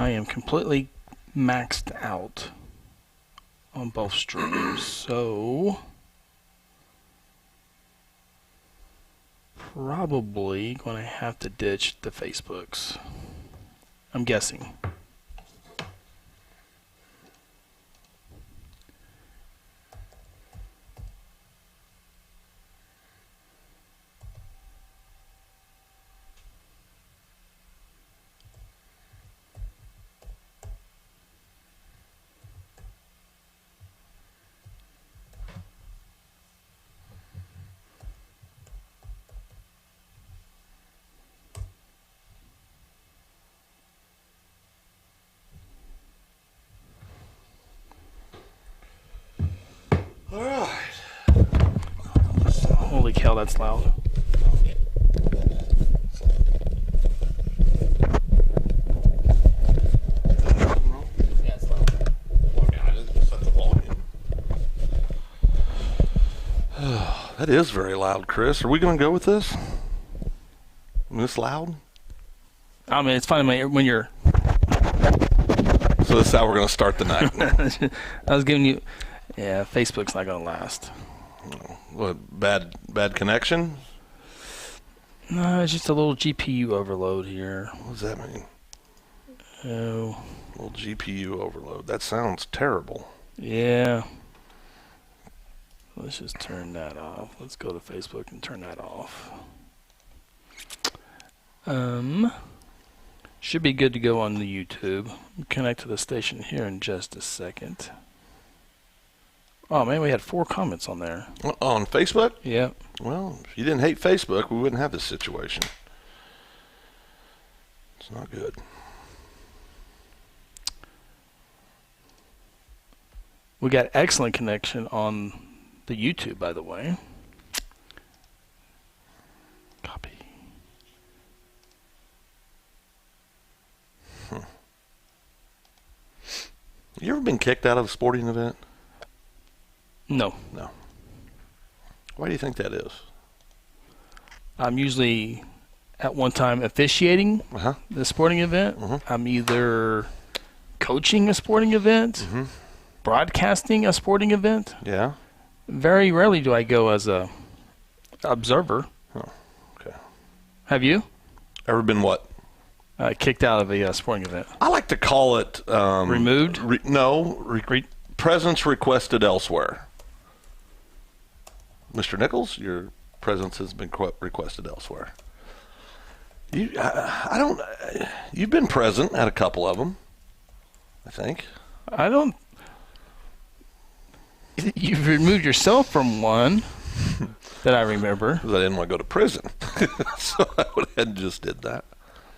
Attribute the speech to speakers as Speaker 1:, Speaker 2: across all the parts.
Speaker 1: I am completely maxed out on both streams, so probably going to have to ditch the Facebooks. I'm guessing.
Speaker 2: All right.
Speaker 1: Holy cow, that's loud.
Speaker 2: Yeah, it's loud. Okay, I just set the volume. That is very loud, Chris. Are we going to go with this? This loud?
Speaker 1: I mean, it's fine when you're...
Speaker 2: So this is how we're going to start the night.
Speaker 1: I was giving you... Yeah, Facebook's not going to last.
Speaker 2: What, bad connection?
Speaker 1: No, it's just a little GPU overload here.
Speaker 2: What does that mean?
Speaker 1: Oh.
Speaker 2: A little GPU overload. That sounds terrible.
Speaker 1: Yeah. Let's just turn that off. Let's go to Facebook and turn that off. Should be good to go on the YouTube. Connect to the station here in just a second. Oh, man, we had 4 comments on there.
Speaker 2: On Facebook?
Speaker 1: Yeah.
Speaker 2: Well, if you didn't hate Facebook, we wouldn't have this situation. It's not good.
Speaker 1: We got excellent connection on the YouTube, by the way. Copy.
Speaker 2: You ever been kicked out of a sporting event?
Speaker 1: No.
Speaker 2: No. Why do you think that is?
Speaker 1: I'm usually at one time officiating the sporting event. I'm either coaching a sporting event, broadcasting a sporting event.
Speaker 2: Yeah.
Speaker 1: Very rarely do I go as a observer.
Speaker 2: Oh, okay.
Speaker 1: Have you?
Speaker 2: Ever been what?
Speaker 1: Kicked out of a sporting event.
Speaker 2: I like to call it...
Speaker 1: removed?
Speaker 2: Presence requested elsewhere. Mr. Nichols, your presence has been requested elsewhere. You've been present at a couple of them, I think.
Speaker 1: I don't... You've removed yourself from one that I remember.
Speaker 2: Because I didn't want to go to prison. So I went ahead and just did that.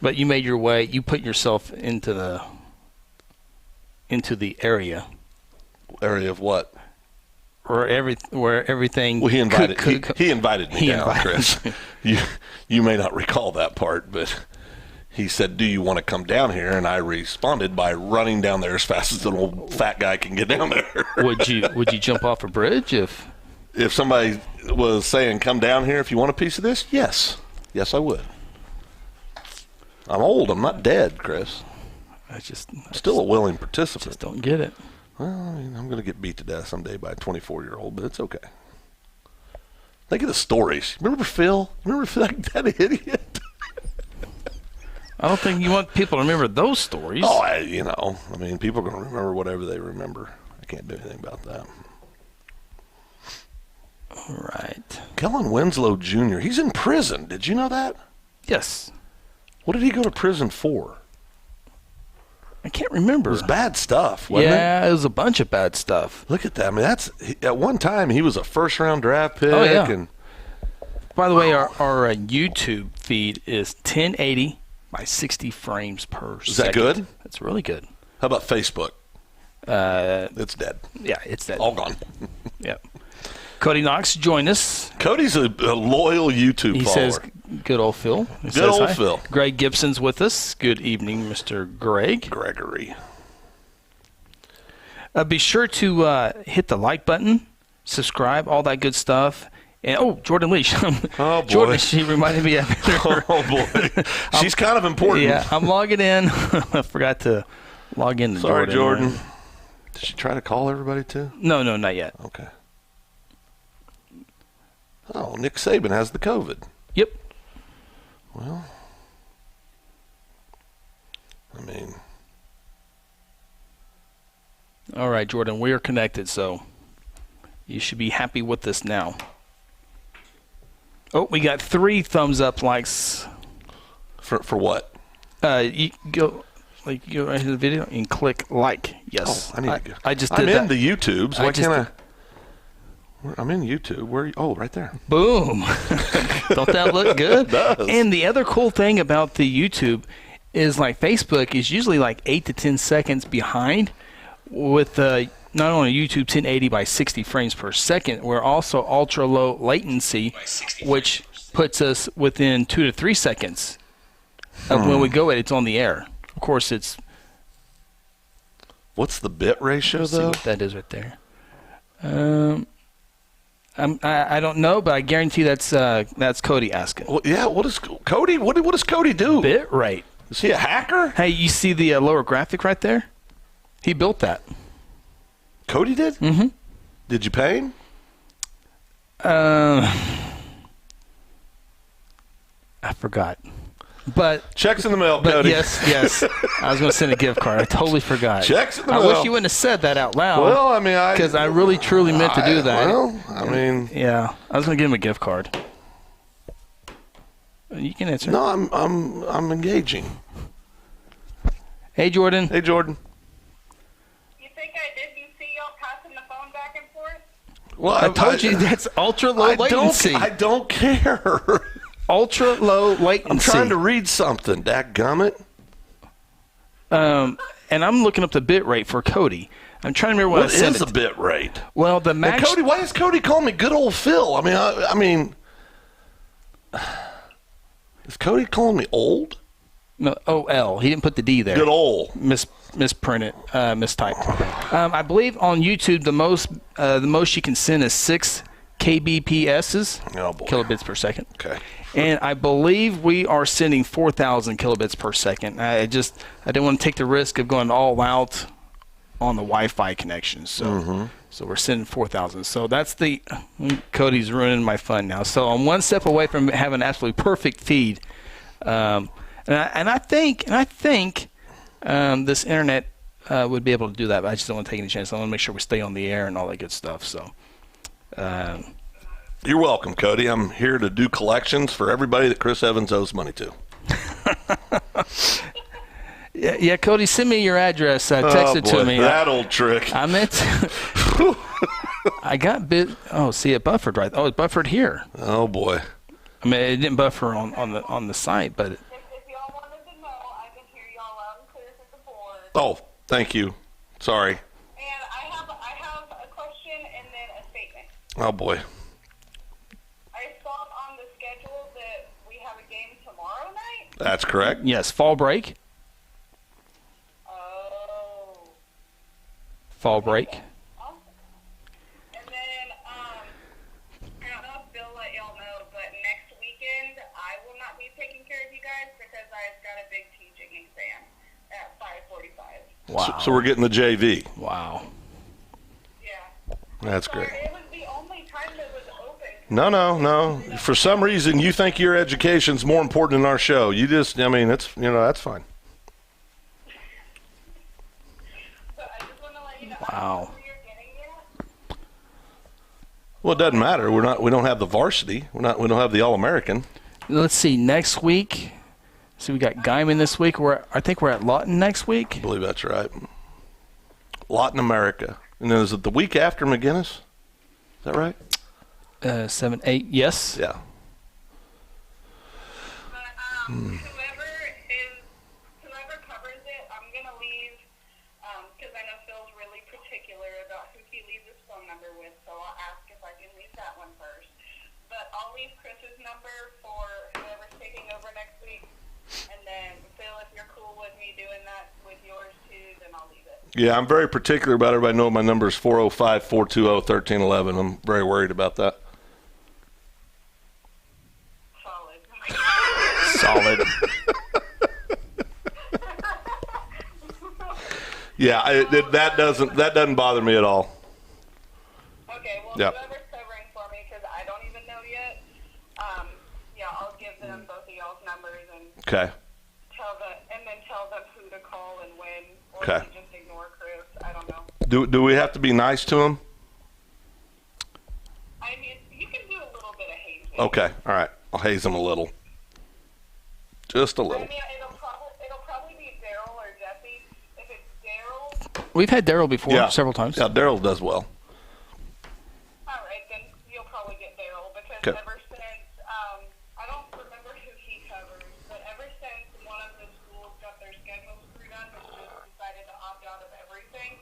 Speaker 1: But you made your way, you put yourself into the area.
Speaker 2: Area of what?
Speaker 1: Where everything...
Speaker 2: Well, he invited me down, Chris. You may not recall that part, but he said, "Do you want to come down here?" And I responded by running down there as fast as an old fat guy can get down there.
Speaker 1: Would you jump off a bridge if
Speaker 2: somebody was saying, "Come down here if you want a piece of this"? Yes, I would. I'm old. I'm not dead, Chris. I'm still a willing participant.
Speaker 1: Just don't get it.
Speaker 2: Well, I mean, I'm going to get beat to death someday by a 24-year-old, but it's okay. Think of the stories. Remember Phil? Remember that idiot?
Speaker 1: I don't think you want people to remember those stories.
Speaker 2: Oh, people are going to remember whatever they remember. I can't do anything about that.
Speaker 1: All right.
Speaker 2: Kellen Winslow Jr., he's in prison. Did you know that?
Speaker 1: Yes.
Speaker 2: What did he go to prison for?
Speaker 1: I can't remember.
Speaker 2: It was bad stuff, wasn't it?
Speaker 1: Yeah, it was a bunch of bad stuff.
Speaker 2: Look at that. I mean, at one time he was a first-round draft pick.
Speaker 1: Oh, yeah.
Speaker 2: And
Speaker 1: by the way, our YouTube feed is 1080 by 60 frames per second.
Speaker 2: Is that good?
Speaker 1: That's really good.
Speaker 2: How about Facebook? It's dead.
Speaker 1: Yeah, it's dead.
Speaker 2: All gone.
Speaker 1: Yeah. Cody Knox joined us.
Speaker 2: Cody's a loyal YouTube follower.
Speaker 1: He says, good old Phil.
Speaker 2: Good old Phil.
Speaker 1: Greg Gibson's with us. Good evening, Mr. Greg.
Speaker 2: Gregory.
Speaker 1: Be sure to hit the like button, subscribe, all that good stuff. And Jordan Leach.
Speaker 2: Oh boy,
Speaker 1: Jordan, she reminded me of her.
Speaker 2: Oh boy, she's kind of important.
Speaker 1: Yeah, I'm logging in. I forgot to log in to
Speaker 2: Sorry,
Speaker 1: Jordan.
Speaker 2: Did she try to call everybody too?
Speaker 1: No, not yet.
Speaker 2: Okay. Oh, Nick Saban has the COVID.
Speaker 1: Yep.
Speaker 2: Well, I mean.
Speaker 1: All right, Jordan, we are connected, so you should be happy with this now. Oh, we got 3 thumbs up likes.
Speaker 2: For what?
Speaker 1: You go right into the video and click like. Yes.
Speaker 2: Oh,
Speaker 1: I just did
Speaker 2: I'm
Speaker 1: that.
Speaker 2: in the YouTubes. Why can't I? I'm in YouTube. Where are you? Oh, right there.
Speaker 1: Boom. Don't that look good?
Speaker 2: It does.
Speaker 1: And the other cool thing about the YouTube is like Facebook is usually like 8 to 10 seconds behind with not only YouTube 1080 by 60 frames per second, we're also ultra low latency, which puts us within 2 to 3 seconds of when we go it's on the air. Of course, it's.
Speaker 2: What's the bit ratio,
Speaker 1: Let's see
Speaker 2: though?
Speaker 1: what that is right there. I don't know, but I guarantee that's Cody asking.
Speaker 2: Well, yeah. What is Cody? What does Cody do?
Speaker 1: Bit rate.
Speaker 2: Is he a hacker?
Speaker 1: Hey, you see the lower graphic right there? He built that.
Speaker 2: Cody did?
Speaker 1: Mm-hmm.
Speaker 2: Did you pay him?
Speaker 1: I forgot. But
Speaker 2: checks in the mail,
Speaker 1: but
Speaker 2: Cody.
Speaker 1: Yes. I was going to send a gift card. I totally forgot.
Speaker 2: Checks in the
Speaker 1: I
Speaker 2: mail.
Speaker 1: wish you wouldn't have said that out loud.
Speaker 2: Well, I mean,
Speaker 1: because I really truly meant to do that.
Speaker 2: Well, I mean,
Speaker 1: yeah, I was going to give him a gift card. You can answer.
Speaker 2: No, I'm engaging.
Speaker 1: Hey, Jordan.
Speaker 2: Hey, Jordan.
Speaker 3: You think I didn't see y'all passing the phone back and forth?
Speaker 2: Well,
Speaker 1: I told you that's ultra low latency.
Speaker 2: I don't care.
Speaker 1: Ultra low latency.
Speaker 2: I'm trying to read something. Dadgummit.
Speaker 1: And I'm looking up the bit rate for Cody. I'm trying to remember what I said.
Speaker 2: What is the bit rate?
Speaker 1: Well, the max.
Speaker 2: And Cody, why is Cody calling me good old Phil? I mean, is Cody calling me old?
Speaker 1: No, OL. He didn't put the D there.
Speaker 2: Good old.
Speaker 1: Misprinted, mistyped. I believe on YouTube the most you can send is 6 kbps,
Speaker 2: oh boy,
Speaker 1: kilobits per second.
Speaker 2: Okay.
Speaker 1: And I believe we are sending 4,000 kilobits per second. I didn't want to take the risk of going all out on the Wi-Fi connection, so we're sending 4,000. So that's Cody's ruining my fun now. So I'm one step away from having an absolutely perfect feed, and I think this internet would be able to do that. But I just don't want to take any chance. I want to make sure we stay on the air and all that good stuff. So.
Speaker 2: You're welcome, Cody. I'm here to do collections for everybody that Chris Evans owes money to.
Speaker 1: Yeah, Cody, send me your address. Text it to me.
Speaker 2: That old trick.
Speaker 1: I meant I got bit. Oh, see, it buffered right. Oh, it buffered here.
Speaker 2: Oh boy.
Speaker 1: I mean, it didn't buffer on the site, but.
Speaker 3: If y'all wanted to know, I can hear y'all loud and clear through the board.
Speaker 2: Oh, thank you. Sorry.
Speaker 3: And I have a question and then a statement.
Speaker 2: Oh boy.
Speaker 3: I saw on the schedule that we have a game tomorrow night.
Speaker 2: That's correct.
Speaker 1: Yes, fall break.
Speaker 3: Oh.
Speaker 1: Fall break.
Speaker 3: Awesome. And then, I don't know if Bill let y'all know, but next weekend I will not be taking care of you guys because I've got a big teaching exam at 5:45.
Speaker 1: Wow.
Speaker 2: So we're getting the JV.
Speaker 1: Wow.
Speaker 3: Yeah.
Speaker 2: That's
Speaker 3: Sorry,
Speaker 2: great.
Speaker 3: it was the only time that was open.
Speaker 2: No. For some reason, you think your education's more important than our show. You just, that's fine.
Speaker 3: So I just want to let you know.
Speaker 1: Wow.
Speaker 3: Where you're getting it.
Speaker 2: Well, it doesn't matter. We don't have the varsity. We don't have the All-American.
Speaker 1: Let's see. Next week. So we got Guyman this week. I think we're at Lawton next week.
Speaker 2: I believe that's right. Latin America. And then is it the week after McGinnis? Is that right?
Speaker 1: 7, 8. Yes.
Speaker 2: Yeah.
Speaker 3: But whoever covers it, I'm gonna leave because I know Phil's really particular about who he leaves his phone number with. So I'll ask if I can leave that one first. But I'll leave Chris's number for whoever's taking over next week. And then Phil, if you're cool with me doing that with yours too, then I'll leave it.
Speaker 2: Yeah, I'm very particular about everybody knowing my number is 405-420-1311. I'm very worried about that.
Speaker 1: Solid.
Speaker 2: Yeah, that doesn't bother me at all.
Speaker 3: Okay, well,
Speaker 2: Yep.
Speaker 3: whoever's covering for me, because I don't even know yet, I'll give them both of y'all's numbers and
Speaker 2: Okay.
Speaker 3: tell them who to call and when, or
Speaker 2: Okay.
Speaker 3: if you just ignore Chris. I don't know.
Speaker 2: Do we have to be nice to him?
Speaker 3: I mean, you can do a little bit of hazing.
Speaker 2: Okay, all right. I'll haze him a little. Just a
Speaker 3: I
Speaker 2: little.
Speaker 3: mean, it'll probably be Daryl or Jesse. If it's Daryl,
Speaker 1: We've had Daryl before
Speaker 2: Yeah.
Speaker 1: several times.
Speaker 2: Yeah, Daryl does well.
Speaker 3: all right, then you'll probably get Daryl, because
Speaker 2: Okay.
Speaker 3: ever since, I don't remember who he covers, but ever since one of the schools got their schedule screwed up and just decided to opt out of everything,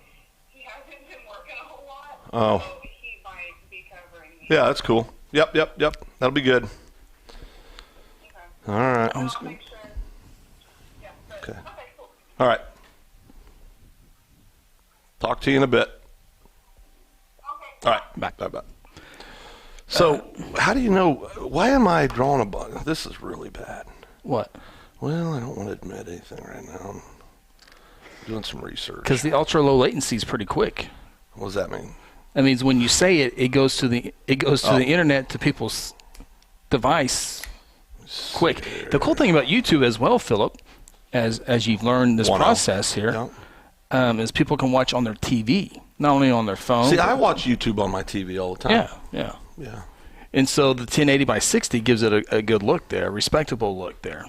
Speaker 3: he hasn't been working a whole lot.
Speaker 2: Oh.
Speaker 3: So he might be covering me.
Speaker 2: Yeah, that's cool. Yep. That'll be good.
Speaker 3: Okay.
Speaker 2: All right.
Speaker 3: I'll make sure. Yeah, but,
Speaker 2: Okay.
Speaker 3: okay, cool.
Speaker 2: All right. Talk to you in a bit.
Speaker 3: Okay.
Speaker 2: All right. Bye. So, how do you know? Why am I drawing a bug? This is really bad.
Speaker 1: What?
Speaker 2: Well, I don't want to admit anything right now. I'm doing some research.
Speaker 1: Because the ultra low latency is pretty quick.
Speaker 2: What does that mean?
Speaker 1: That means when you say it, it goes to the internet, to people's device quick. The cool thing about YouTube as well, Philip, as you've learned this process here, is people can watch on their TV, not only on their phone.
Speaker 2: See, I watch YouTube on my TV all the time.
Speaker 1: Yeah.
Speaker 2: Yeah.
Speaker 1: And so the 1080 by 60 gives it a good look there, a respectable look there.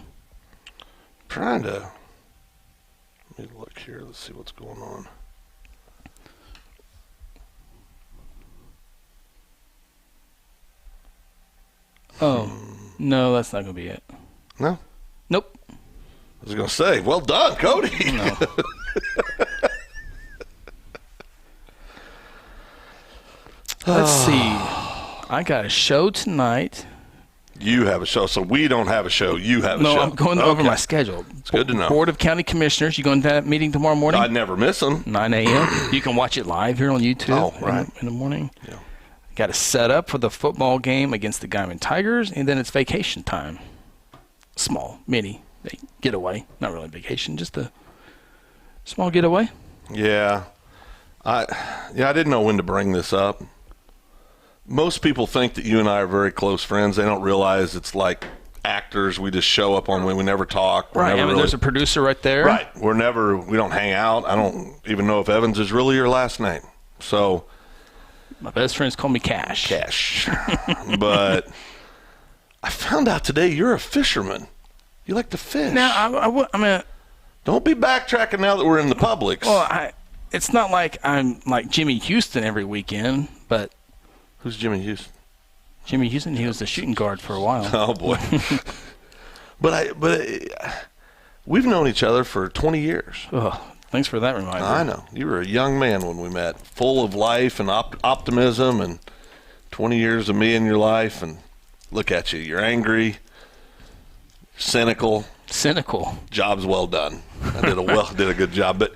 Speaker 2: Trying to. Let me look here. Let's see what's going on.
Speaker 1: Oh, no, that's not going to be it.
Speaker 2: No?
Speaker 1: Nope.
Speaker 2: I was going to say, well done, Cody.
Speaker 1: No. Let's see. I got a show tonight.
Speaker 2: You have a show, so we don't have a show. You have a show.
Speaker 1: No, I'm going over my schedule.
Speaker 2: It's good to know.
Speaker 1: Board of County Commissioners. You going to that meeting tomorrow morning?
Speaker 2: I never miss them.
Speaker 1: 9 a.m. You can watch it live here on YouTube.
Speaker 2: Oh, right.
Speaker 1: in the morning.
Speaker 2: Yeah.
Speaker 1: Got to set up for the football game against the Guyman Tigers, and then it's vacation time. Small, mini getaway. Not really vacation, just a small getaway.
Speaker 2: Yeah. I didn't know when to bring this up. Most people think that you and I are very close friends. They don't realize it's like actors. We just show up on when we never talk.
Speaker 1: Right. I mean, there's a producer right there.
Speaker 2: Right. We don't hang out. I don't even know if Evans is really your last name. So
Speaker 1: my best friends call me Cash.
Speaker 2: But I found out today you're a fisherman. You like to fish.
Speaker 1: Now, I mean,
Speaker 2: don't be backtracking now that we're in the Publix.
Speaker 1: Well, it's not like I'm like Jimmy Houston every weekend, but.
Speaker 2: Who's Jimmy Houston?
Speaker 1: Jimmy Houston, he was the shooting guard for a while.
Speaker 2: Oh, boy. But we've known each other for 20 years.
Speaker 1: Oh, thanks for that reminder.
Speaker 2: I know. You were a young man when we met, full of life and optimism, and 20 years of me in your life, and look at you. You're angry, cynical. Job's well done. I did a good job. But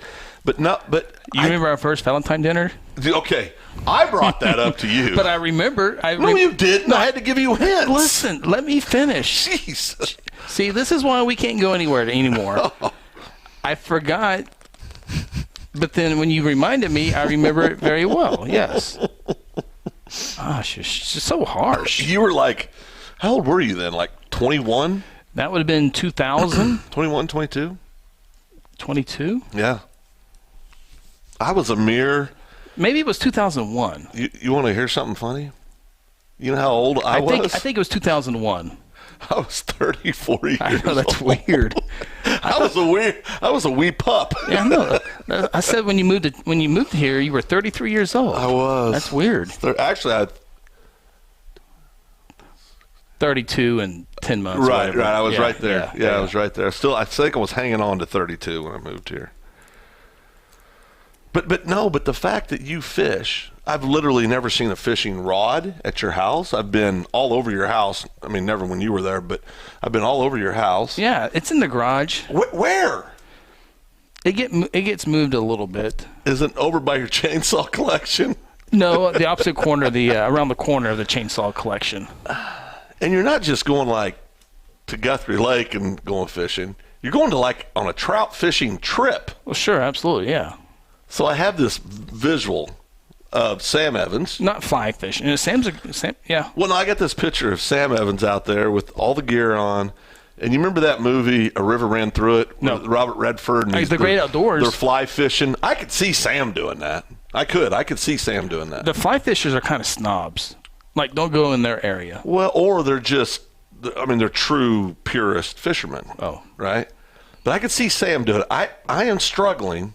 Speaker 1: you remember our first Valentine dinner?
Speaker 2: Okay, I brought that up to you.
Speaker 1: But I remember.
Speaker 2: No, you didn't. No. I had to give you hints.
Speaker 1: Listen, let me finish.
Speaker 2: Jeez.
Speaker 1: See, this is why we can't go anywhere anymore. I forgot, but then when you reminded me, I remember it very well. Yes. Gosh, it's just so harsh.
Speaker 2: You were like, how old were you then? Like 21?
Speaker 1: That would have been 2000.
Speaker 2: 21, 22?
Speaker 1: 22?
Speaker 2: Yeah. I was a mere...
Speaker 1: Maybe it was 2001.
Speaker 2: You want to hear something funny? You know how old I was?
Speaker 1: I think it was 2001.
Speaker 2: I was 34 years old.
Speaker 1: I know, that's weird.
Speaker 2: I was a wee pup.
Speaker 1: Yeah, I know. I said when you moved here, you were 33 years old.
Speaker 2: I was.
Speaker 1: That's weird.
Speaker 2: Actually,
Speaker 1: 32 and 10 months.
Speaker 2: Right. I was right there.
Speaker 1: Yeah,
Speaker 2: I was right there. I think I was hanging on to 32 when I moved here. But the fact that you fish, I've literally never seen a fishing rod at your house. I've been all over your house. I mean, never when you were there, but I've been all over your house.
Speaker 1: Yeah, it's in the garage.
Speaker 2: Where?
Speaker 1: It gets moved a little bit.
Speaker 2: Is it over by your chainsaw collection?
Speaker 1: No, the opposite corner, around the corner of the chainsaw collection.
Speaker 2: And you're not just going like to Guthrie Lake and going fishing. You're going to like on a trout fishing trip.
Speaker 1: Well, sure, absolutely, yeah.
Speaker 2: So I have this visual of Sam Evans.
Speaker 1: Not fly fishing. And Sam, yeah.
Speaker 2: Well, no, I got this picture of Sam Evans out there with all the gear on. And you remember that movie, A River Ran Through It?
Speaker 1: No.
Speaker 2: With Robert Redford. And
Speaker 1: The Great Outdoors.
Speaker 2: They're fly fishing. I could see Sam doing that. I could see Sam doing that.
Speaker 1: The fly fishers are kind of snobs. Like, don't go in their area.
Speaker 2: Well, or they're just, I mean, they're true purist fishermen.
Speaker 1: Oh.
Speaker 2: Right? But I could see Sam doing it. I am struggling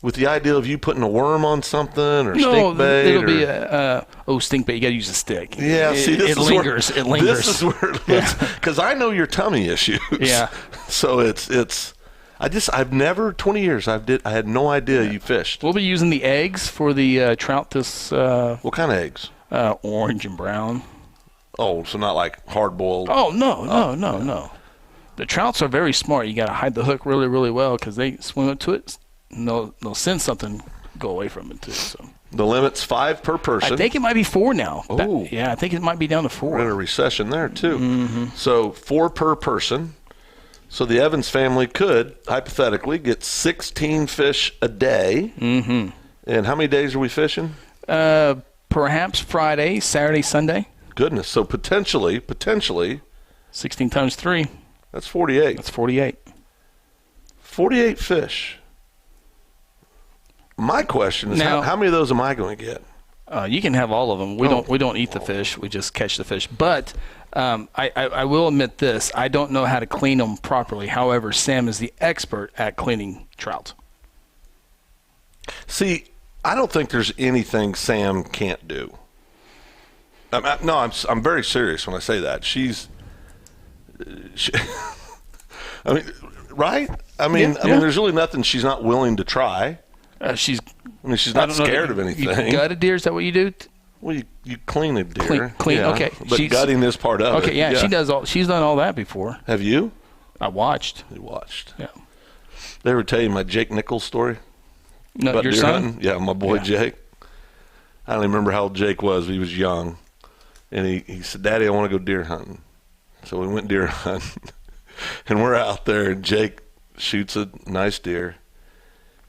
Speaker 2: with the idea of you putting a worm on something or stink bait.
Speaker 1: It'll be stink bait. You got to use a stick.
Speaker 2: Yeah,
Speaker 1: it lingers. It lingers.
Speaker 2: This is where it lives. Because I know your tummy issues.
Speaker 1: Yeah.
Speaker 2: So I've never, 20 years, I had no idea you fished.
Speaker 1: We'll be using the eggs for the trout this.
Speaker 2: What kind of eggs?
Speaker 1: Orange and brown.
Speaker 2: Oh, so not like hard-boiled?
Speaker 1: Oh, no. The trouts are very smart. You got to hide the hook really, really well because they swim up to it. And they'll send something go away from it too. So
Speaker 2: the limit's 5 per person.
Speaker 1: I think it might be 4 now.
Speaker 2: Oh,
Speaker 1: yeah, I think it might be down to 4.
Speaker 2: We're in a recession there too.
Speaker 1: Mm-hmm.
Speaker 2: So 4 per person. So the Evans family could hypothetically get 16 fish a day.
Speaker 1: Mm-hmm.
Speaker 2: And how many days are we fishing?
Speaker 1: Perhaps Friday, Saturday, Sunday.
Speaker 2: Goodness. So potentially,
Speaker 1: 16 times 3.
Speaker 2: That's 48.
Speaker 1: That's 48.
Speaker 2: 48 fish. My question is,
Speaker 1: now,
Speaker 2: how many of those am I going to get?
Speaker 1: You can have all of them. We don't eat the fish. We just catch the fish. But I will admit this. I don't know how to clean them properly. However, Sam is the expert at cleaning trout.
Speaker 2: See, I don't think there's anything Sam can't do. I'm very serious when I say that. I mean, right? I mean, there's really nothing she's not willing to try.
Speaker 1: She's
Speaker 2: not scared of anything.
Speaker 1: You gut a deer? Is that what you do?
Speaker 2: Well, you clean a deer.
Speaker 1: Clean.
Speaker 2: Yeah,
Speaker 1: okay.
Speaker 2: But gutting is part of it.
Speaker 1: Okay. Yeah, she does all. She's done all that before.
Speaker 2: Have you?
Speaker 1: I watched.
Speaker 2: You watched.
Speaker 1: Yeah.
Speaker 2: Did I ever tell you my Jake Nichols story?
Speaker 1: No,
Speaker 2: about
Speaker 1: your
Speaker 2: deer
Speaker 1: son?
Speaker 2: hunting? Yeah, my boy Jake. I don't even remember how old Jake was. He was young. And he said, Daddy, I want to go deer hunting. So we went deer hunting. And we're out there, and Jake shoots a nice deer.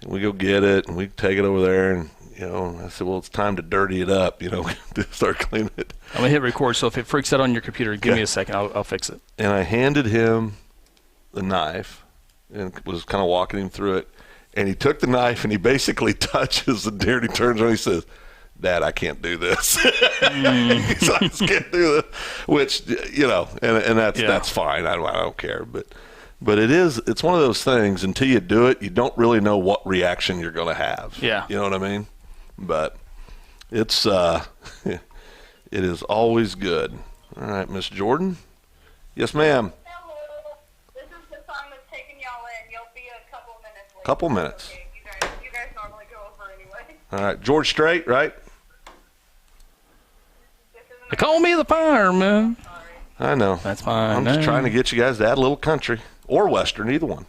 Speaker 2: And we go get it, and we take it over there. And, I said, well, it's time to dirty it up, start cleaning it.
Speaker 1: I'm going to hit record, so if it freaks out on your computer, give me a second. I'll fix it.
Speaker 2: And I handed him the knife and was kind of walking him through it. And he took the knife, and he basically touches the deer, and he turns around and he says, Dad, I can't do this. I just can't do this. Which, and that's fine. I don't care. But it's one of those things, until you do it, you don't really know what reaction you're going to have.
Speaker 1: Yeah.
Speaker 2: You know what I mean? But it's it is always good. All right, Miss Jordan. Yes, ma'am.
Speaker 3: Hello. This is the song that's taking y'all in. You'll be a couple minutes late.
Speaker 2: Couple minutes.
Speaker 3: Okay. You guys normally go over anyway.
Speaker 2: All right, George Strait, right?
Speaker 1: They call me the fireman.
Speaker 2: I know.
Speaker 1: That's fine.
Speaker 2: I'm just trying to get you guys to add a little country or western, either one.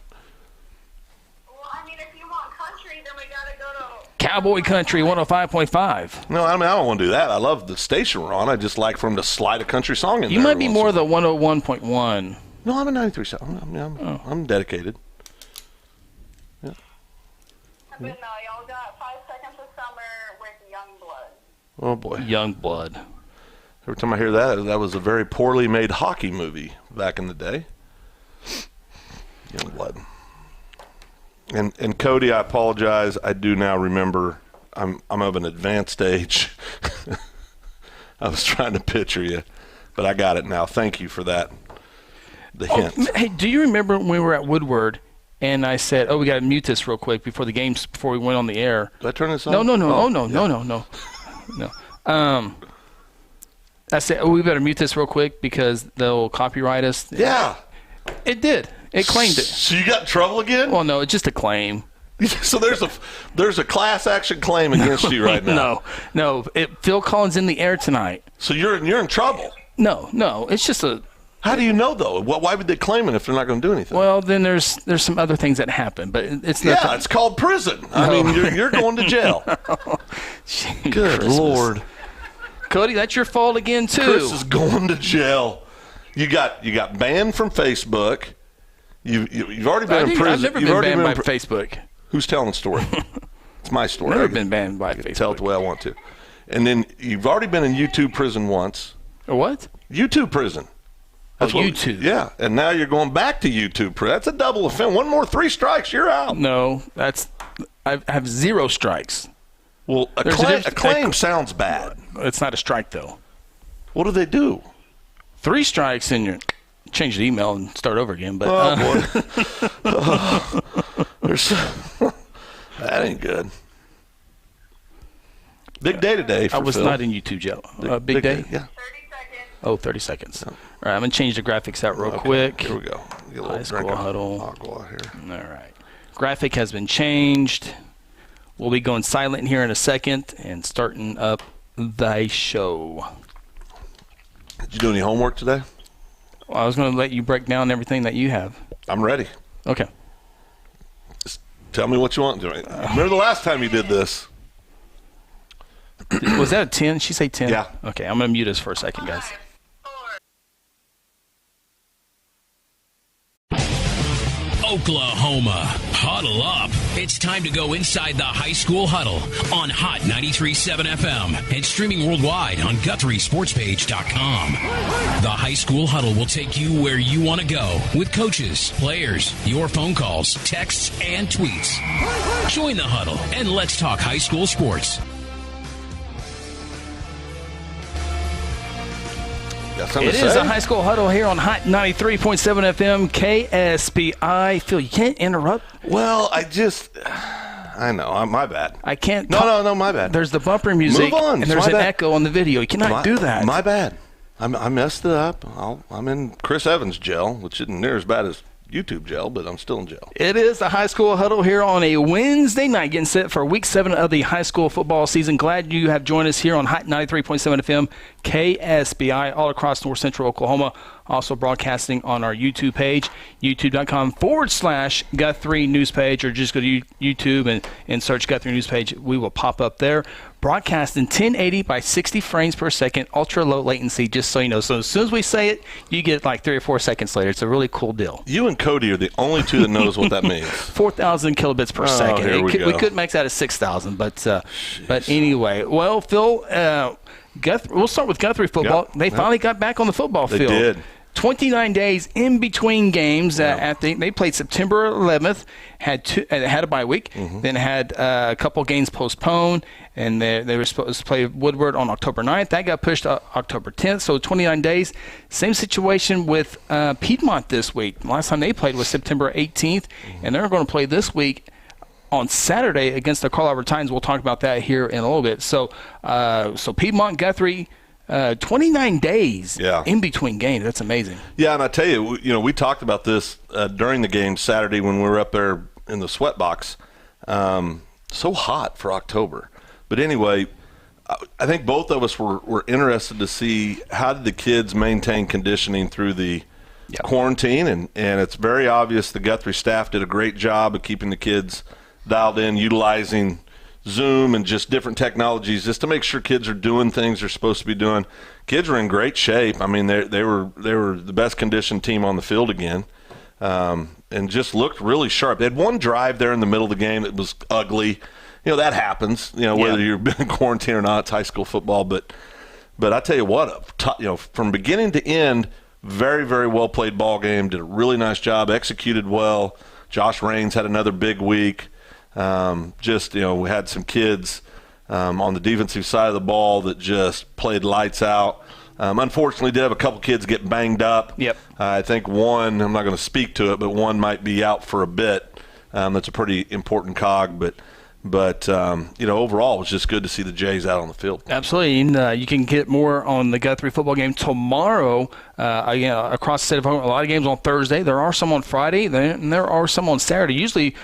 Speaker 3: Well, I mean, if you want country, then we got to go to
Speaker 1: Cowboy Country 105.5.
Speaker 2: No, I don't want to do that. I love the station we're on. I just like for them to slide a country song in there.
Speaker 1: You might be more the 101.1.
Speaker 2: No, I'm a 93. I'm dedicated. Yeah.
Speaker 3: But no, y'all got 5 Seconds of Summer with Young Blood.
Speaker 2: Oh, boy.
Speaker 1: Young Blood.
Speaker 2: Every time I hear that was a very poorly made hockey movie back in the day. Young Blood. And Cody, I apologize. I do now remember. I'm of an advanced age. I was trying to picture you, but I got it now. Thank you for that. The hint.
Speaker 1: Hey, do you remember when we were at Woodward and I said, we got to mute this real quick before the games, before we went on the air?
Speaker 2: Did I turn this on?
Speaker 1: No. No. I said, we better mute this real quick because they'll copyright us.
Speaker 2: Yeah.
Speaker 1: It did. It claimed it.
Speaker 2: So you got in trouble again?
Speaker 1: Well, no, it's just a claim.
Speaker 2: So there's a class action claim against you right now.
Speaker 1: No. Phil Collins in the air tonight.
Speaker 2: So you're in trouble.
Speaker 1: No. It's just a.
Speaker 2: How do you know though? Why would they claim it if they're not going to do anything?
Speaker 1: Well, then there's some other things that happen, but it's not.
Speaker 2: Yeah, it's called prison. I mean, you're going to jail. Good
Speaker 1: Christmas.
Speaker 2: Lord.
Speaker 1: Cody, that's your fault again too.
Speaker 2: Chris is going to jail. You got banned from Facebook. You've already been in prison.
Speaker 1: I've never been banned by Facebook.
Speaker 2: Who's telling the story? It's my story.
Speaker 1: Never been banned by Facebook.
Speaker 2: Tell it the way I want to. And then you've already been in YouTube prison once.
Speaker 1: Or what?
Speaker 2: YouTube prison. That's
Speaker 1: YouTube.
Speaker 2: Yeah, and now you're going back to YouTube prison. That's a double offense. One more 3 strikes, you're out.
Speaker 1: No, I have 0 strikes.
Speaker 2: Well, a claim sounds bad.
Speaker 1: It's not a strike, though.
Speaker 2: What do they do?
Speaker 1: 3 strikes and you change the email and start over again. But
Speaker 2: boy. That ain't good. Big day today for
Speaker 1: I was
Speaker 2: Phil.
Speaker 1: not in YouTube jail. Big day?
Speaker 2: Yeah.
Speaker 3: 30 seconds.
Speaker 1: Oh, 30 seconds. All right, I'm going to change the graphics out real quick.
Speaker 2: Here we go. Get a little
Speaker 1: High School Huddle.
Speaker 2: Aqua here.
Speaker 1: All right. Graphic has been changed. We'll be going silent here in a second and starting up the show.
Speaker 2: Did you do any homework today?
Speaker 1: Well, I was going to let you break down everything that you have.
Speaker 2: I'm ready.
Speaker 1: Okay.
Speaker 2: Just tell me what you want. Remember the last time you did this?
Speaker 1: Was that a 10? She say 10?
Speaker 2: Yeah.
Speaker 1: Okay, I'm going to mute us for a second, guys.
Speaker 3: 5, 4.
Speaker 4: Oklahoma, huddle up. It's time to go inside the High School Huddle on Hot 93.7 FM and streaming worldwide on GuthrieSportsPage.com. The High School Huddle will take you where you want to go with coaches, players, your phone calls, texts, and tweets. Join the huddle and let's talk high school sports.
Speaker 1: It is a High School Huddle here on Hot 93.7 FM KSPI. Phil, you can't interrupt.
Speaker 2: Well, I know. My bad.
Speaker 1: I can't.
Speaker 2: No, my bad.
Speaker 1: There's the bumper music.
Speaker 2: Move on.
Speaker 1: And there's an echo on the video. You cannot do that.
Speaker 2: My bad. I messed it up. I'm in Chris Evans jail, which isn't near as bad as YouTube jail, but I'm still in jail.
Speaker 1: It is the High School Huddle here on a Wednesday night, getting set for Week 7 of the high school football season. Glad you have joined us here on Hot 93.7 FM KSPI all across north central Oklahoma. Also broadcasting on our YouTube page, youtube.com/Guthrie News Page, or just go to YouTube and search Guthrie News Page. We will pop up there. Broadcasting 1080 by 60 frames per second, ultra low latency, just so you know. So as soon as we say it, you get like 3 or 4 seconds later. It's a really cool deal.
Speaker 2: You and Cody are the only two that knows what that means.
Speaker 1: 4,000 kilobits per second.
Speaker 2: Here we go.
Speaker 1: We could make that at 6,000, but anyway. Well, Phil, we'll start with Guthrie football.
Speaker 2: Yep.
Speaker 1: They finally got back on the football field.
Speaker 2: They did.
Speaker 1: 29 days in between games. They played September 11th, had a bye week, then had a couple games postponed, and they were supposed to play Woodward on October 9th. That got pushed to October 10th, so 29 days. Same situation with Piedmont this week. Last time they played was September 18th, and they're going to play this week on Saturday against the Carl Albert Titans. We'll talk about that here in a little bit. So Piedmont, Guthrie, 29 days in between games. That's amazing. Yeah,
Speaker 2: and I tell you, we talked about this during the game Saturday when we were up there in the sweat box. So hot for October. But anyway, I think both of us were interested to see how did the kids maintain conditioning through the quarantine. And it's very obvious the Guthrie staff did a great job of keeping the kids dialed in, utilizing Zoom and just different technologies just to make sure kids are doing things they're supposed to be doing. Kids are in great shape. I mean, they were the best conditioned team on the field again, and just looked really sharp. They had one drive there in the middle of the game that was ugly. That happens. Whether you've been in quarantine or not, it's high school football. But I tell you what, from beginning to end, very, very well played ball game. Did a really nice job. Executed well. Josh Raines had another big week. We had some kids on the defensive side of the ball that just played lights out. Unfortunately, did have a couple kids get banged up.
Speaker 1: Yep.
Speaker 2: I think one, I'm not going to speak to it, but one might be out for a bit. That's a pretty important cog, but overall, it was just good to see the Jays out on the field.
Speaker 1: Absolutely. And you can get more on the Guthrie football game tomorrow. Across the state of Oklahoma, a lot of games on Thursday. There are some on Friday, and there are some on Saturday. Usually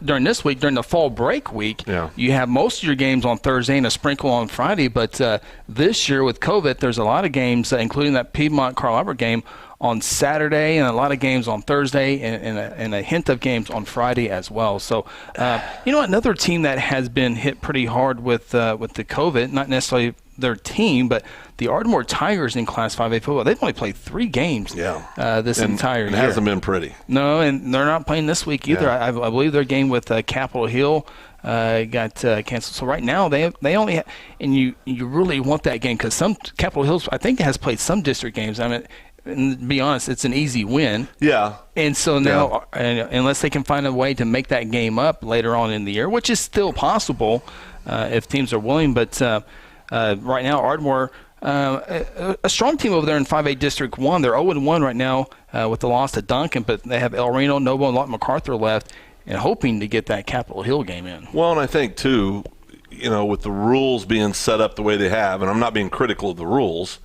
Speaker 1: during this week, during the fall break week, you have most of your games on Thursday and a sprinkle on Friday. But this year with COVID, there's a lot of games, including that Piedmont-Carl Albert game, on Saturday, and a lot of games on Thursday, and a hint of games on Friday as well. So, another team that has been hit pretty hard with the COVID, not necessarily their team, but the Ardmore Tigers in Class 5A football, they've only played 3 games this entire year.
Speaker 2: It hasn't been pretty.
Speaker 1: No, and they're not playing this week either. I believe their game with Capitol Hill got canceled. So right now they only have, and you really want that game because some Capitol Hills, I think, has played some district games. I mean, and to be honest, it's an easy win. Yeah. And so now, unless they can find a way to make that game up later on in the year, which is still possible if teams are willing, but right now Ardmore, a strong team over there in 5A District 1. They're 0-1 right now with the loss to Duncan, but they have El Reno, Noble, and Lawton MacArthur left and hoping to get that Capitol Hill game in.
Speaker 2: Well, and I think, too, with the rules being set up the way they have, and I'm not being critical of the rules,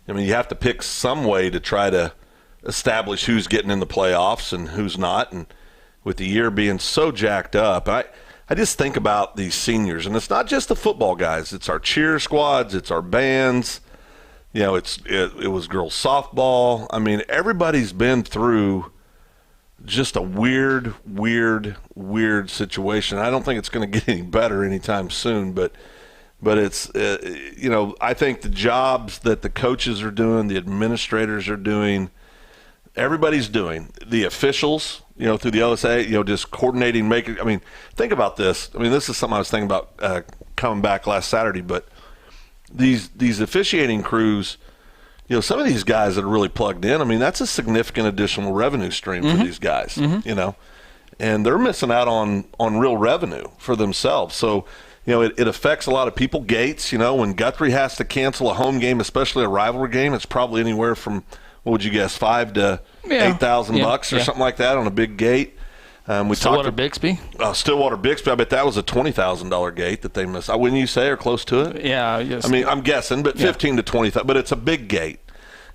Speaker 2: I mean, you have to pick some way to try to establish who's getting in the playoffs and who's not. And with the year being so jacked up, I just think about these seniors. And it's not just the football guys. It's our cheer squads. It's our bands. It was girls softball. I mean, everybody's been through just a weird situation. I don't think it's going to get any better anytime soon, but it's, I think the jobs that the coaches are doing, the administrators are doing, everybody's doing. The officials, through the LSA, just coordinating, think about this. I mean, this is something I was thinking about coming back last Saturday, but these officiating crews, some of these guys that are really plugged in, I mean, that's a significant additional revenue stream for these guys, and they're missing out on real revenue for themselves. So, it affects a lot of people. Gates, when Guthrie has to cancel a home game, especially a rivalry game, it's probably anywhere from, what would you guess, $5,000 to $8,000 or something like that on a big gate.
Speaker 1: Stillwater Bixby?
Speaker 2: Stillwater Bixby. I bet that was a $20,000 gate that they missed. Wouldn't you say, or close to it?
Speaker 1: Yeah. Yes.
Speaker 2: I mean, I'm guessing, but 15 to 20,000. But it's a big gate.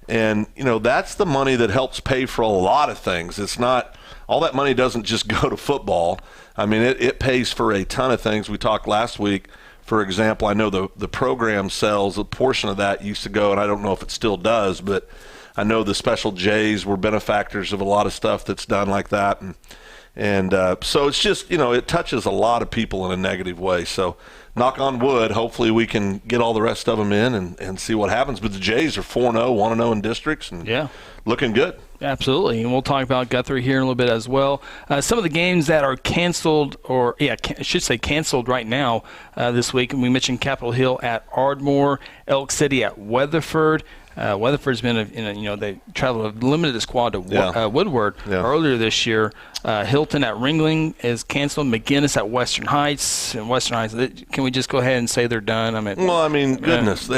Speaker 2: And, that's the money that helps pay for a lot of things. It's not – all that money doesn't just go to football. I mean, it pays for a ton of things. We talked last week, for example, I know the program sells, a portion of that used to go, and I don't know if it still does, but I know the Special J's were benefactors of a lot of stuff that's done like that. And so it's just, it touches a lot of people in a negative way. So knock on wood, hopefully we can get all the rest of them in and see what happens. But the Jays are 4-0, 1-0 in districts, and looking good.
Speaker 1: Absolutely, and we'll talk about Guthrie here in a little bit as well. Some of the games that are canceled, I should say canceled right now this week, and we mentioned Capitol Hill at Ardmore, Elk City at Weatherford. Weatherford's been, they traveled a limited squad to Woodward earlier this year. Hilton at Ringling is canceled. McGinnis at Western Heights. And Western Heights, can we just go ahead and say they're done?
Speaker 2: Goodness.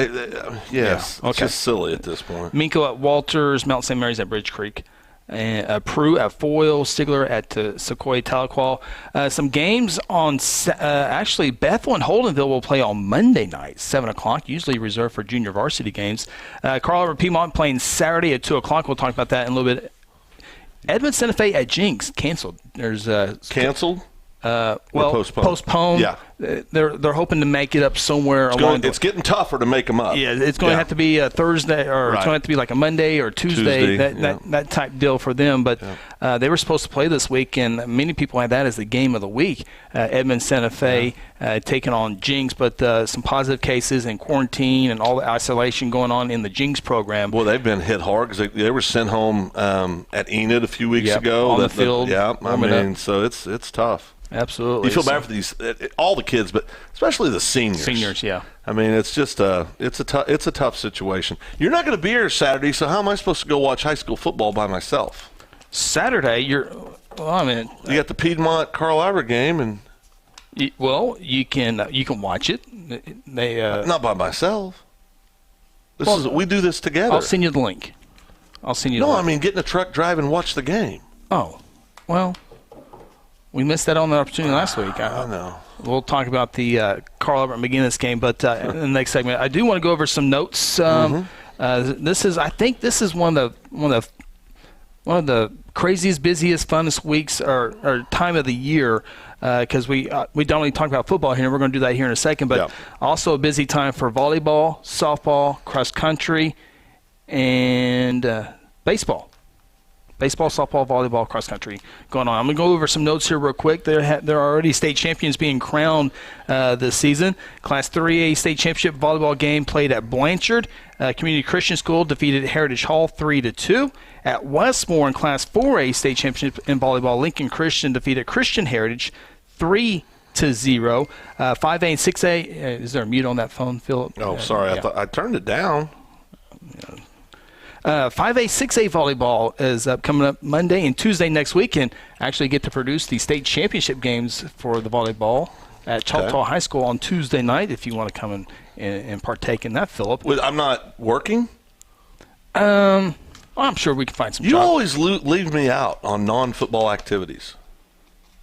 Speaker 2: Yes. Okay. It's just silly at this point.
Speaker 1: Minko at Walters, Mount St. Mary's at Bridge Creek. And Prue at Foyle, Stigler at Sequoia Tahlequah. Some games on actually Bethel and Holdenville will play on Monday night, 7 o'clock, usually reserved for junior varsity games. Carl Albert Piedmont playing Saturday at 2 o'clock. We'll talk about that in a little bit. Edmond Santa Fe at Jinx canceled. There's
Speaker 2: canceled?
Speaker 1: Postponed.
Speaker 2: Yeah.
Speaker 1: They're hoping to make it up somewhere
Speaker 2: It's getting tougher to make them up.
Speaker 1: Yeah, it's going to have to be a Thursday, or it's going to have to be like a Monday or Tuesday that type deal for them. But they were supposed to play this week, and many people had that as the game of the week. Edmond Santa Fe taking on Jinx, but some positive cases and quarantine and all the isolation going on in the Jinx program.
Speaker 2: Well, they've been hit hard because they were sent home at Enid a few weeks ago.
Speaker 1: On the field.
Speaker 2: So it's tough.
Speaker 1: Absolutely.
Speaker 2: You feel bad for these all the kids, but especially the seniors.
Speaker 1: Seniors, yeah.
Speaker 2: I mean, it's just it's a tough situation. You're not going to be here Saturday, so how am I supposed to go watch high school football by myself?
Speaker 1: Saturday, you
Speaker 2: got the Piedmont Carl Albert game, and
Speaker 1: you can watch it.
Speaker 2: Not by myself. We do this together.
Speaker 1: I'll send you the link.
Speaker 2: I mean, get in a truck, drive, and watch the game.
Speaker 1: Oh, well. We missed that on the opportunity last week.
Speaker 2: I know.
Speaker 1: We'll talk about the Carl Albert McGinnis game, but in the next segment, I do want to go over some notes. This is one of the craziest, busiest, funnest weeks or time of the year because we don't only talk about football here. We're going to do that here in a second, but also a busy time for volleyball, softball, cross country, and baseball. Baseball, softball, volleyball, cross country going on. I'm going to go over some notes here real quick. There are already state champions being crowned this season. Class 3A state championship volleyball game played at Blanchard. Community Christian School defeated Heritage Hall 3-2. At Westmore in Class 4A state championship in volleyball, Lincoln Christian defeated Christian Heritage 3-0. 5A and 6A. Is there a mute on that phone, Philip?
Speaker 2: Oh, sorry. Yeah. I turned it down.
Speaker 1: 5A, 6A volleyball is coming up Monday and Tuesday next week, and actually get to produce the state championship games for the volleyball at Choctaw High School on Tuesday night if you want to come and partake in that, Philip.
Speaker 2: Well, I'm not working?
Speaker 1: I'm sure we can find some
Speaker 2: You always leave me out on non-football activities.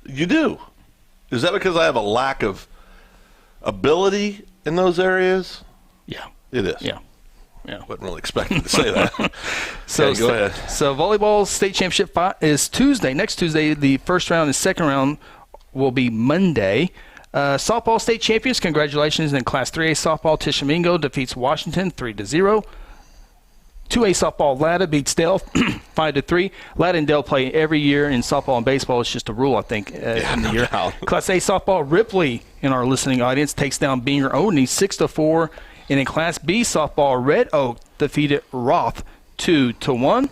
Speaker 2: You do. Is that because I have a lack of ability in those areas?
Speaker 1: Yeah.
Speaker 2: It is.
Speaker 1: Yeah.
Speaker 2: Wasn't really expecting to say that.
Speaker 1: Go
Speaker 2: ahead.
Speaker 1: So volleyball state championship is Tuesday. Next Tuesday, the first round and second round will be Monday. Softball state champions, congratulations. In Class 3A softball, Tishomingo defeats Washington 3-0. 2A softball, Latta beats Dale 5-3. Latta and Dale play every year in softball and baseball. It's just a rule, I think, in the year. Class A softball, Ripley, in our listening audience, takes down Binger Odney 6-4. And in Class B softball, Red Oak defeated Roth 2-1.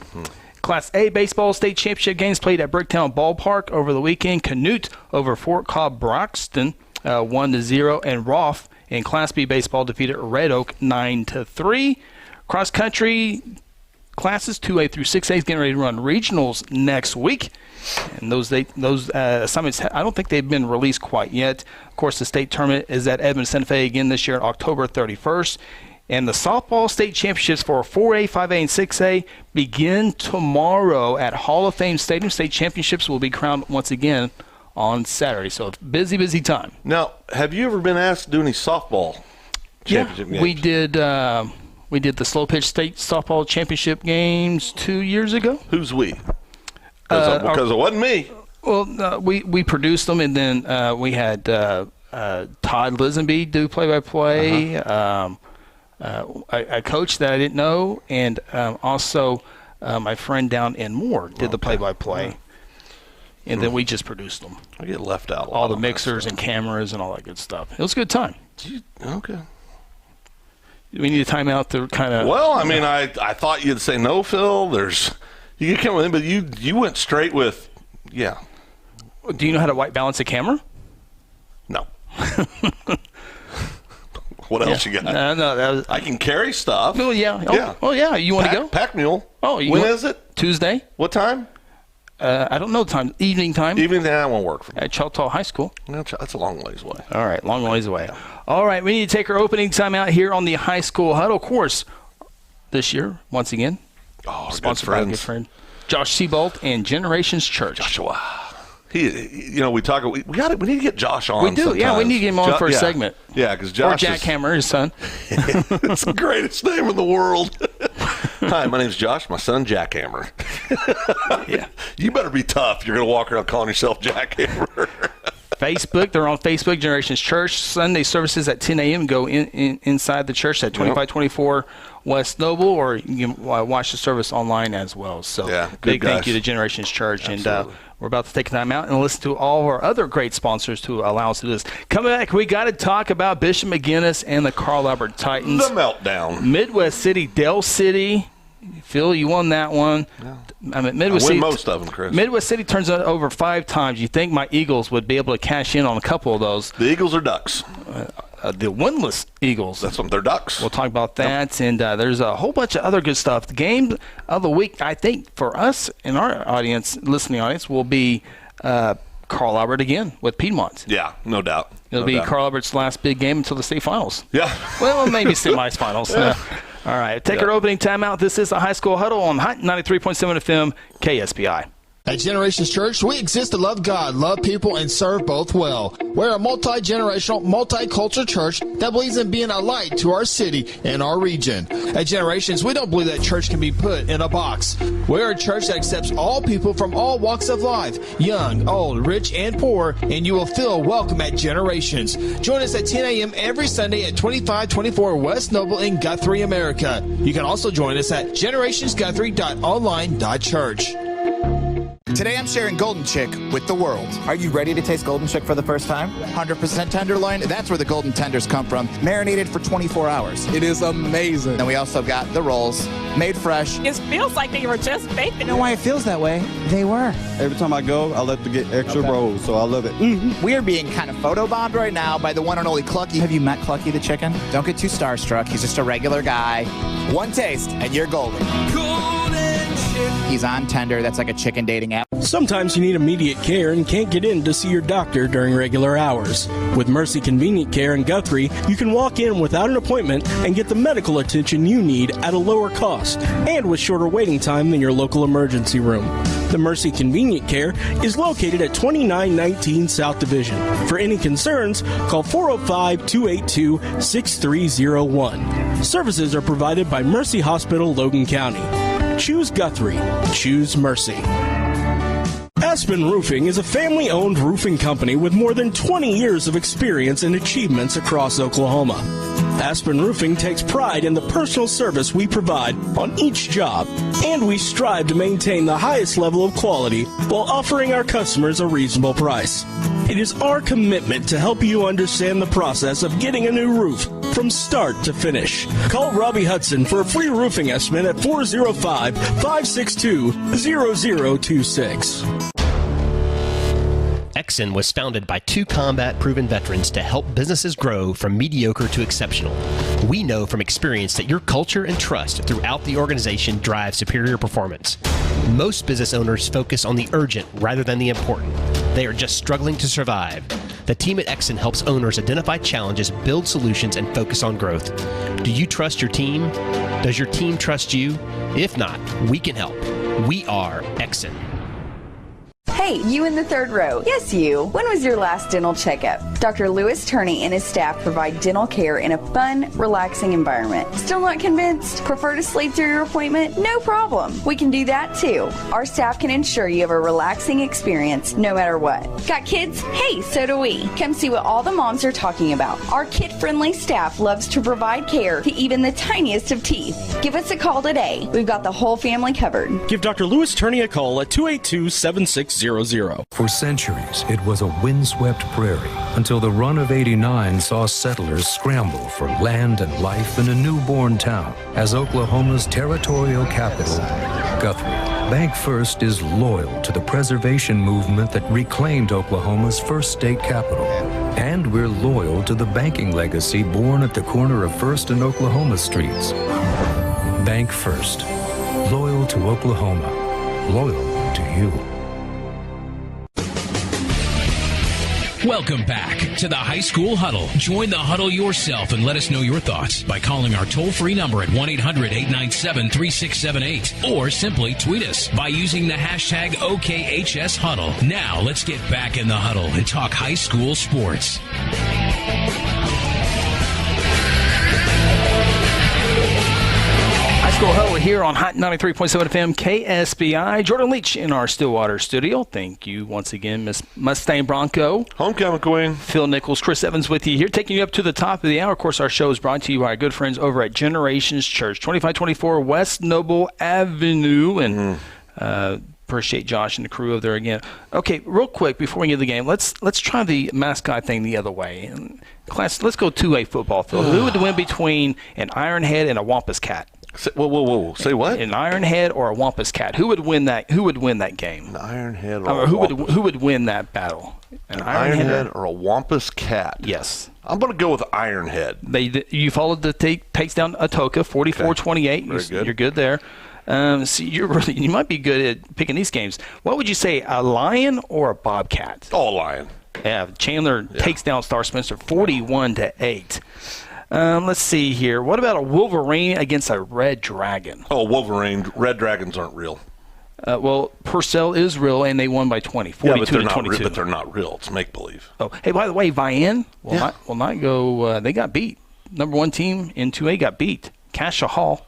Speaker 1: Class A baseball state championship games played at Bricktown Ballpark over the weekend. Canute over Fort Cobb Broxton 1-0. And Roth in Class B baseball defeated Red Oak 9-3. Cross country classes 2A through 6A is getting ready to run regionals next week. And those assignments, I don't think they've been released quite yet. Of course, the state tournament is at Evans and Phil again this year on October 31st. And the softball state championships for 4A, 5A, and 6A begin tomorrow at Hall of Fame Stadium. State championships will be crowned once again on Saturday. So it's busy time.
Speaker 2: Now, have you ever been asked to do any softball championship games?
Speaker 1: We did the Slow Pitch State Softball Championship games 2 years ago.
Speaker 2: Who's we? Because it wasn't me.
Speaker 1: Well, we produced them, and then we had Todd Lisenby do play-by-play, a coach that I didn't know, and also my friend down in Moore did the play-by-play. And then we just produced them.
Speaker 2: I get left out a lot.
Speaker 1: All the mixers and cameras and all that good stuff. It was a good time.
Speaker 2: Okay.
Speaker 1: We need a timeout to kind of...
Speaker 2: Well, I mean, I thought you'd say no, Phil. You can come with him, but you went straight with, yeah.
Speaker 1: Do you know how to white balance a camera?
Speaker 2: No. What else you got?
Speaker 1: No,
Speaker 2: I can carry stuff.
Speaker 1: Oh, yeah. Oh, yeah. You want to go?
Speaker 2: Pack mule.
Speaker 1: Oh,
Speaker 2: when is it?
Speaker 1: Tuesday.
Speaker 2: What time?
Speaker 1: I don't know the time. Evening time.
Speaker 2: Evening time won't work for me.
Speaker 1: At Choctaw High School.
Speaker 2: No, that's a long ways away.
Speaker 1: All right, long ways away. All right, we need to take our opening time out here on the High School Huddle. Of course, this year, once again, sponsored by a good friend, Josh Seabolt and Generations Church.
Speaker 2: Joshua. We need to get Josh on.
Speaker 1: We do,
Speaker 2: sometimes.
Speaker 1: Yeah. We need to get him on for a segment.
Speaker 2: Yeah, because Josh
Speaker 1: or Jack Hammer, his son.
Speaker 2: It's the greatest name in the world. Hi, my name's Josh. My son, Jack Hammer.
Speaker 1: Yeah.
Speaker 2: You better be tough. You're going to walk around calling yourself Jack Hammer.
Speaker 1: Facebook. They're on Facebook, Generations Church. Sunday services at 10 a.m. Go inside the church at 2524 West Noble, or you can watch the service online as well. So big thank you to Generations Church. Absolutely. And we're about to take time out and listen to all of our other great sponsors to allow us to do this. Coming back, we got to talk about Bishop McGuinness and the Carl Albert Titans.
Speaker 2: The meltdown.
Speaker 1: Midwest City, Dell City. Phil, you won that one.
Speaker 2: Yeah.
Speaker 1: I mean, Midwest
Speaker 2: City,
Speaker 1: most
Speaker 2: of them, Chris.
Speaker 1: Midwest City turns it over 5 times. You think my Eagles would be able to cash in on a couple of those?
Speaker 2: The Eagles are Ducks.
Speaker 1: The winless Eagles.
Speaker 2: That's what they're Ducks.
Speaker 1: We'll talk about that, and there's a whole bunch of other good stuff. The game of the week, I think, for us in our audience, listening audience, will be Carl Albert again with Piedmont.
Speaker 2: Yeah, no doubt.
Speaker 1: It'll be Carl Albert's last big game until the state finals.
Speaker 2: Yeah.
Speaker 1: Well, maybe semifinals. All right, take our opening timeout. This is the High School Huddle on Hot 93.7 FM KSPI.
Speaker 5: At Generations Church, we exist to love God, love people, and serve both well. We're a multi-generational, multicultural church that believes in being a light to our city and our region. At Generations, we don't believe that church can be put in a box. We're a church that accepts all people from all walks of life, young, old, rich, and poor, and you will feel welcome at Generations. Join us at 10 a.m. every Sunday at 2524 West Noble in Guthrie, America. You can also join us at generationsguthrie.online.church.
Speaker 6: Today I'm sharing Golden Chick with the world. Are you ready to taste Golden Chick for the first time? 100% tenderloin, that's where the golden tenders come from, marinated for 24 hours.
Speaker 7: It is amazing.
Speaker 6: And we also got the rolls, made fresh.
Speaker 8: It feels like they were just baked.
Speaker 6: You know why it feels that way? They were.
Speaker 7: Every time I go, I like to get extra rolls, so I love it.
Speaker 6: Mm-hmm. We are being kind of photobombed right now by the one and only Clucky. Have you met Clucky the chicken? Don't get too starstruck. He's just a regular guy. One taste, and you're golden. He's on Tender. That's like a chicken dating app.
Speaker 9: Sometimes you need immediate care and can't get in to see your doctor during regular hours. With Mercy Convenient Care in Guthrie, you can walk in without an appointment and get the medical attention you need at a lower cost and with shorter waiting time than your local emergency room. The Mercy Convenient Care is located at 2919 South Division. For any concerns, call 405-282-6301. Services are provided by Mercy Hospital, Logan County. Choose Guthrie. Choose Mercy. Aspen Roofing is a family-owned roofing company with more than 20 years of experience and achievements across Oklahoma. Aspen Roofing takes pride in the personal service we provide on each job, and we strive to maintain the highest level of quality while offering our customers a reasonable price. It is our commitment to help you understand the process of getting a new roof from start to finish. Call Robbie Hudson for a free roofing estimate at 405-562-0026.
Speaker 10: Exxon was founded by two combat-proven veterans to help businesses grow from mediocre to exceptional. We know from experience that your culture and trust throughout the organization drive superior performance. Most business owners focus on the urgent rather than the important. They are just struggling to survive. The team at Exxon helps owners identify challenges, build solutions, and focus on growth. Do you trust your team? Does your team trust you? If not, we can help. We are Exxon.
Speaker 11: Hey, you in the third row. Yes, you. When was your last dental checkup? Dr. Lewis Turney and his staff provide dental care in a fun, relaxing environment. Still not convinced? Prefer to sleep through your appointment? No problem. We can do that too. Our staff can ensure you have a relaxing experience no matter what. Got kids? Hey, so do we. Come see what all the moms are talking about. Our kid-friendly staff loves to provide care to even the tiniest of teeth. Give us a call today. We've got the whole family covered.
Speaker 9: Give Dr. Lewis Turney a call at 282-7600.
Speaker 12: For centuries, it was a windswept prairie until the run of '89 saw settlers scramble for land and life in a newborn town as Oklahoma's territorial capital, Guthrie. BancFirst is loyal to the preservation movement that reclaimed Oklahoma's first state capital. And we're loyal to the banking legacy born at the corner of First and Oklahoma streets. BancFirst. Loyal to Oklahoma. Loyal to you.
Speaker 4: Welcome back to the High School Huddle. Join the huddle yourself and let us know your thoughts by calling our toll-free number at 1-800-897-3678 or simply tweet us by using the hashtag OKHSHuddle. Now let's get back in the huddle and talk high school sports.
Speaker 1: High School Huddle here on Hot 93.7 FM KSPI. Jordan Leach in our Stillwater studio. Thank you once again, Miss Mustang Bronco.
Speaker 2: Homecoming Queen.
Speaker 1: Phil Nichols, Chris Evans with you here, taking you up to the top of the hour. Of course, our show is brought to you by our good friends over at Generations Church, 2524 West Noble Avenue. And appreciate Josh and the crew over there again. Okay, real quick before we get to the game, let's try the mascot thing the other way. And class, let's go 2A football, Phil. Who would win between an Ironhead and a Wampus Cat?
Speaker 2: Whoa. Say what?
Speaker 1: An Ironhead or a Wampus Cat? Who would win that? Who would win that game?
Speaker 2: An Ironhead or
Speaker 1: who would win that battle?
Speaker 2: An Ironhead or a Wampus Cat?
Speaker 1: Yes.
Speaker 2: I'm going to go with Ironhead.
Speaker 1: You followed the takes down Atoka 44-28.
Speaker 2: Very good. You're
Speaker 1: good there. So you might be good at picking these games. What would you say, a lion or a bobcat?
Speaker 2: Oh, a lion.
Speaker 1: Yeah, Chandler takes down Star Spencer 41-8. Let's see here. What about a Wolverine against a Red Dragon?
Speaker 2: Oh, Wolverine. Red Dragons aren't real.
Speaker 1: Well, Purcell is real, and they won by 20, 42-22.
Speaker 2: But they're not real. It's make-believe.
Speaker 1: Oh, hey, by the way, Vian will not go. They got beat. Number one team in 2A got beat. Cassia Hall,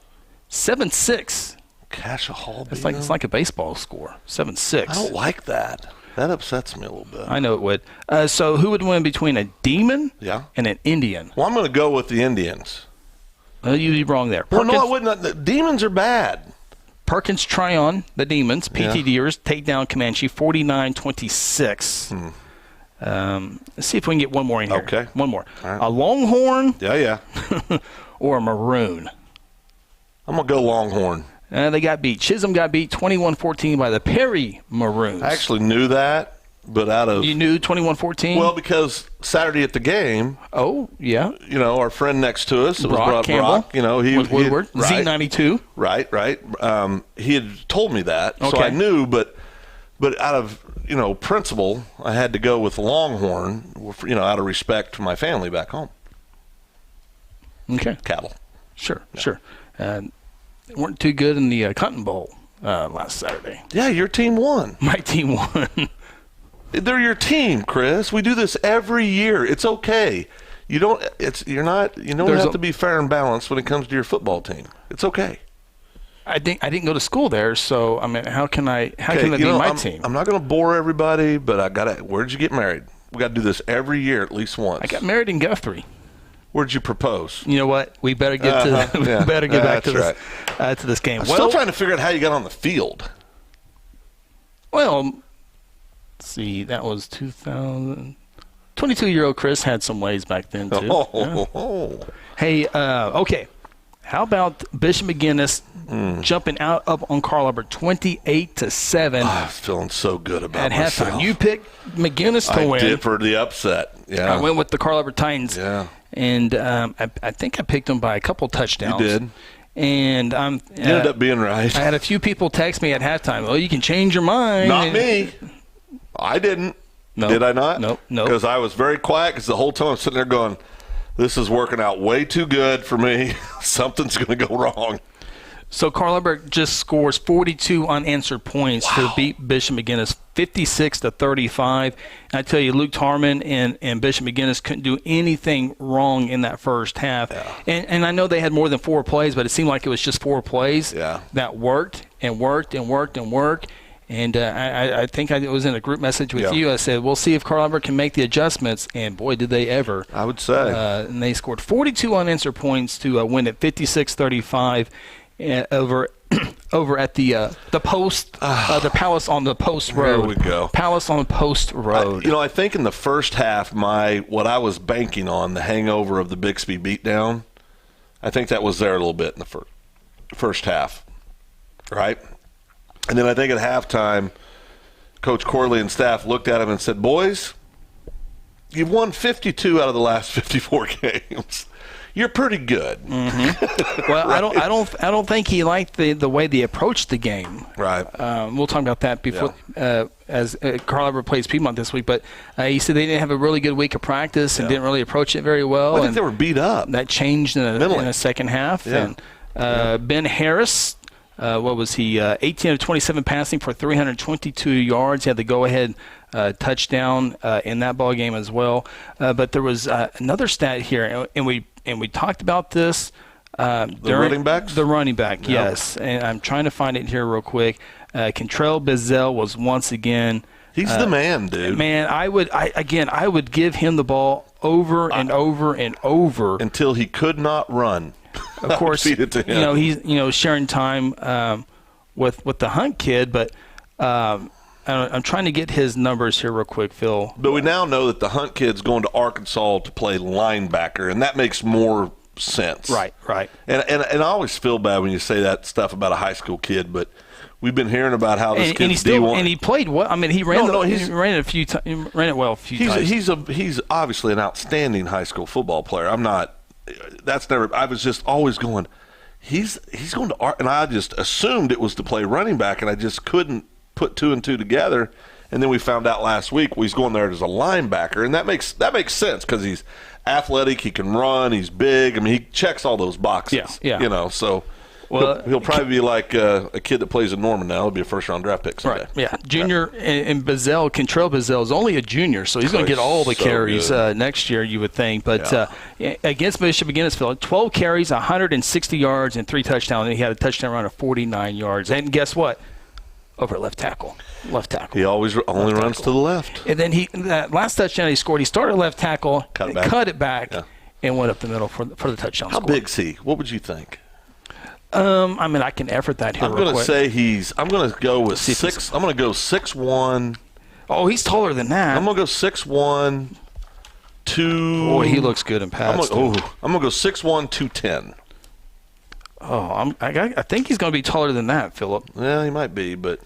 Speaker 1: 7-6.
Speaker 2: Cassia Hall.
Speaker 1: It's like a baseball score, 7-6.
Speaker 2: I don't like that. That upsets me a little bit.
Speaker 1: I know it would. So who would win between a demon and an Indian?
Speaker 2: Well, I'm going to go with the Indians.
Speaker 1: You'd be wrong there.
Speaker 2: Well, no, I wouldn't. The demons are bad.
Speaker 1: Perkins Tryon, the Demons, PTDers, take down Comanche 49-26. Let's see if we can get one more in here.
Speaker 2: Okay.
Speaker 1: One more.
Speaker 2: Right.
Speaker 1: A Longhorn
Speaker 2: or
Speaker 1: a Maroon?
Speaker 2: I'm going to go Longhorn.
Speaker 1: They got beat. Chisholm got beat 21-14 by the Perry Maroons.
Speaker 2: I actually knew that, but
Speaker 1: You knew 21-14?
Speaker 2: Well, because Saturday at the game.
Speaker 1: Oh, yeah.
Speaker 2: Our friend next to us,
Speaker 1: Brock Campbell.
Speaker 2: Brock,
Speaker 1: with Woodward. Z92.
Speaker 2: Right. He had told me that, so
Speaker 1: Okay.
Speaker 2: I knew, but out of, principle, I had to go with Longhorn, out of respect for my family back home.
Speaker 1: Okay.
Speaker 2: Cattle.
Speaker 1: Sure. They weren't too good in the Cotton Bowl last Saturday.
Speaker 2: Yeah, your team won.
Speaker 1: My team won.
Speaker 2: They're your team, Chris. We do this every year. It's okay. You don't have to be fair and balanced when it comes to your football team. It's okay.
Speaker 1: I didn't go to school there, so I mean, how can that be my team?
Speaker 2: I'm not going to bore everybody, but where'd you get married? We got to do this every year at least once.
Speaker 1: I got married in Guthrie.
Speaker 2: Where'd you propose?
Speaker 1: You know what? We better get back to this game.
Speaker 2: I'm still trying to figure out how you got on the field.
Speaker 1: Well, let's see, that was 2000. 22-year-old Chris had some ways back then too. Hey, okay. How about Bishop McGinnis jumping out up on Carl Albert 28-7?
Speaker 2: I was feeling so good about myself.
Speaker 1: At halftime. You picked McGinnis to win.
Speaker 2: I did for the upset. Yeah.
Speaker 1: I went with the Carl Albert Titans.
Speaker 2: Yeah.
Speaker 1: And I think I picked them by a couple touchdowns.
Speaker 2: You did.
Speaker 1: And
Speaker 2: you ended up being right.
Speaker 1: I had a few people text me at halftime, "Oh, you can change your mind."
Speaker 2: Not me. I didn't.
Speaker 1: No.
Speaker 2: Did I not?
Speaker 1: No.
Speaker 2: Because I was very quiet because the whole time I'm sitting there going, this is working out way too good for me. Something's going to go wrong.
Speaker 1: So Carl Albert just scores 42 unanswered points to beat Bishop McGinnis 56-35. And I tell you, Luke Tarman and Bishop McGinnis couldn't do anything wrong in that first half. Yeah. And I know they had more than 4 plays, but it seemed like it was just 4 plays that worked and worked and worked and worked. And I think I was in a group message with you. I said, we'll see if Carl Albert can make the adjustments. And, boy, did they ever.
Speaker 2: I would say.
Speaker 1: And they scored 42 unanswered points to win at 56-35 over at the Post, the Palace on the Post Road.
Speaker 2: There we go.
Speaker 1: Palace on the Post Road.
Speaker 2: I think in the first half, what I was banking on, the hangover of the Bixby beatdown, I think that was there a little bit in the first half, right? And then I think at halftime, Coach Corley and staff looked at him and said, "Boys, you've won 52 out of the last 54 games. You're pretty good."
Speaker 1: Mm-hmm. Well, right? I don't think he liked the way they approached the game.
Speaker 2: Right.
Speaker 1: We'll talk about that before as Carl Albert plays Piedmont this week. But he said they didn't have a really good week of practice and didn't really approach it very well.
Speaker 2: I think they were beat up.
Speaker 1: That changed in a second half.
Speaker 2: Yeah.
Speaker 1: And Ben Harris. What was he? 18 of 27 passing for 322 yards. He had the go-ahead touchdown in that ball game as well. But there was another stat here, and we talked about this.
Speaker 2: The running backs?
Speaker 1: The running back, yes. And I'm trying to find it here real quick. Cantrell Bizzell was once again.
Speaker 2: He's the man, dude.
Speaker 1: Man, I would give him the ball over and over and over
Speaker 2: until he could not run.
Speaker 1: Of course,
Speaker 2: feed it to him.
Speaker 1: He's sharing time with the Hunt kid, but I'm trying to get his numbers here real quick, Phil.
Speaker 2: But we now know that the Hunt kid's going to Arkansas to play linebacker, and that makes more sense.
Speaker 1: Right.
Speaker 2: And I always feel bad when you say that stuff about a high school kid, but we've been hearing about how this kid's D1.
Speaker 1: And he played well. I mean, he ran ran it a few times. He ran it well a few times.
Speaker 2: He's obviously an outstanding high school football player. I was just always going, he's going to, and I just assumed it was to play running back, and I just couldn't put 2 and 2 together. And then we found out last week he's going there as a linebacker, and that makes sense because he's athletic, he can run, he's big. I mean, he checks all those boxes.
Speaker 1: Yeah.
Speaker 2: So he'll probably be like a kid that plays in Norman now. He'll be a first-round draft pick someday.
Speaker 1: Right, yeah. Junior and Cantrell Bizzell is only a junior, so he's going to get all the carries next year, you would think. But against Bishop McGinnis, 12 carries, 160 yards, and 3 touchdowns. And he had a touchdown run of 49 yards. And guess what? Over at left tackle.
Speaker 2: He always only runs to the left.
Speaker 1: And then that last touchdown he scored, he started left tackle, cut it back, and went up the middle for the touchdown
Speaker 2: How
Speaker 1: score.
Speaker 2: big's he? What would you think?
Speaker 1: I mean, I can effort that here.
Speaker 2: I'm going to say I'm going to go with 6. I'm going to go 6'1".
Speaker 1: Oh, he's taller than that.
Speaker 2: I'm going to go 6'1", 2.
Speaker 1: Boy, he looks good in pads.
Speaker 2: I'm going to go 6'1", 210.
Speaker 1: Oh, I think he's going to be taller than that, Philip.
Speaker 2: Yeah, he might be, but.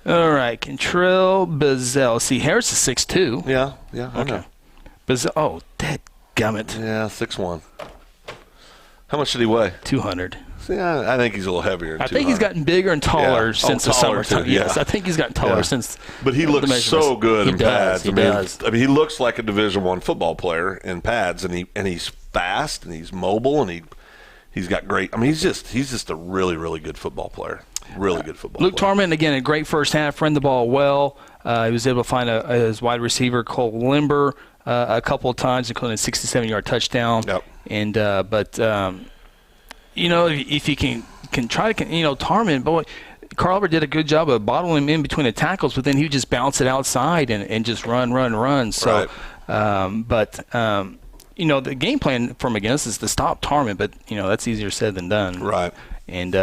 Speaker 1: All right, Contrell Bazell. See, Harris is 6'2".
Speaker 2: Yeah, I know.
Speaker 1: Bazell. Oh, dadgummit.
Speaker 2: Yeah, 6'1". How much did he weigh?
Speaker 1: 200.
Speaker 2: See, I think he's a little heavier than 200.
Speaker 1: I think he's gotten bigger and taller since the summertime. Yes, I think he's gotten taller since.
Speaker 2: But he looks so good in pads.
Speaker 1: He does.
Speaker 2: I mean, he looks like a Division I football player in pads, and he's fast and he's mobile and he's got great. I mean, he's just a really, really good football player. Really good football
Speaker 1: Luke
Speaker 2: player.
Speaker 1: Tarman, again, a great first half, ran the ball well. He was able to find his wide receiver, Cole Limber, a couple of times, including a 67-yard touchdown.
Speaker 2: Yep.
Speaker 1: And if you can try to, Tarman, boy, Carl Albert did a good job of bottling him in between the tackles, but then he would just bounce it outside and just run. So,
Speaker 2: right.
Speaker 1: The game plan from against is to stop Tarman, but that's easier said than done.
Speaker 2: Right.
Speaker 1: And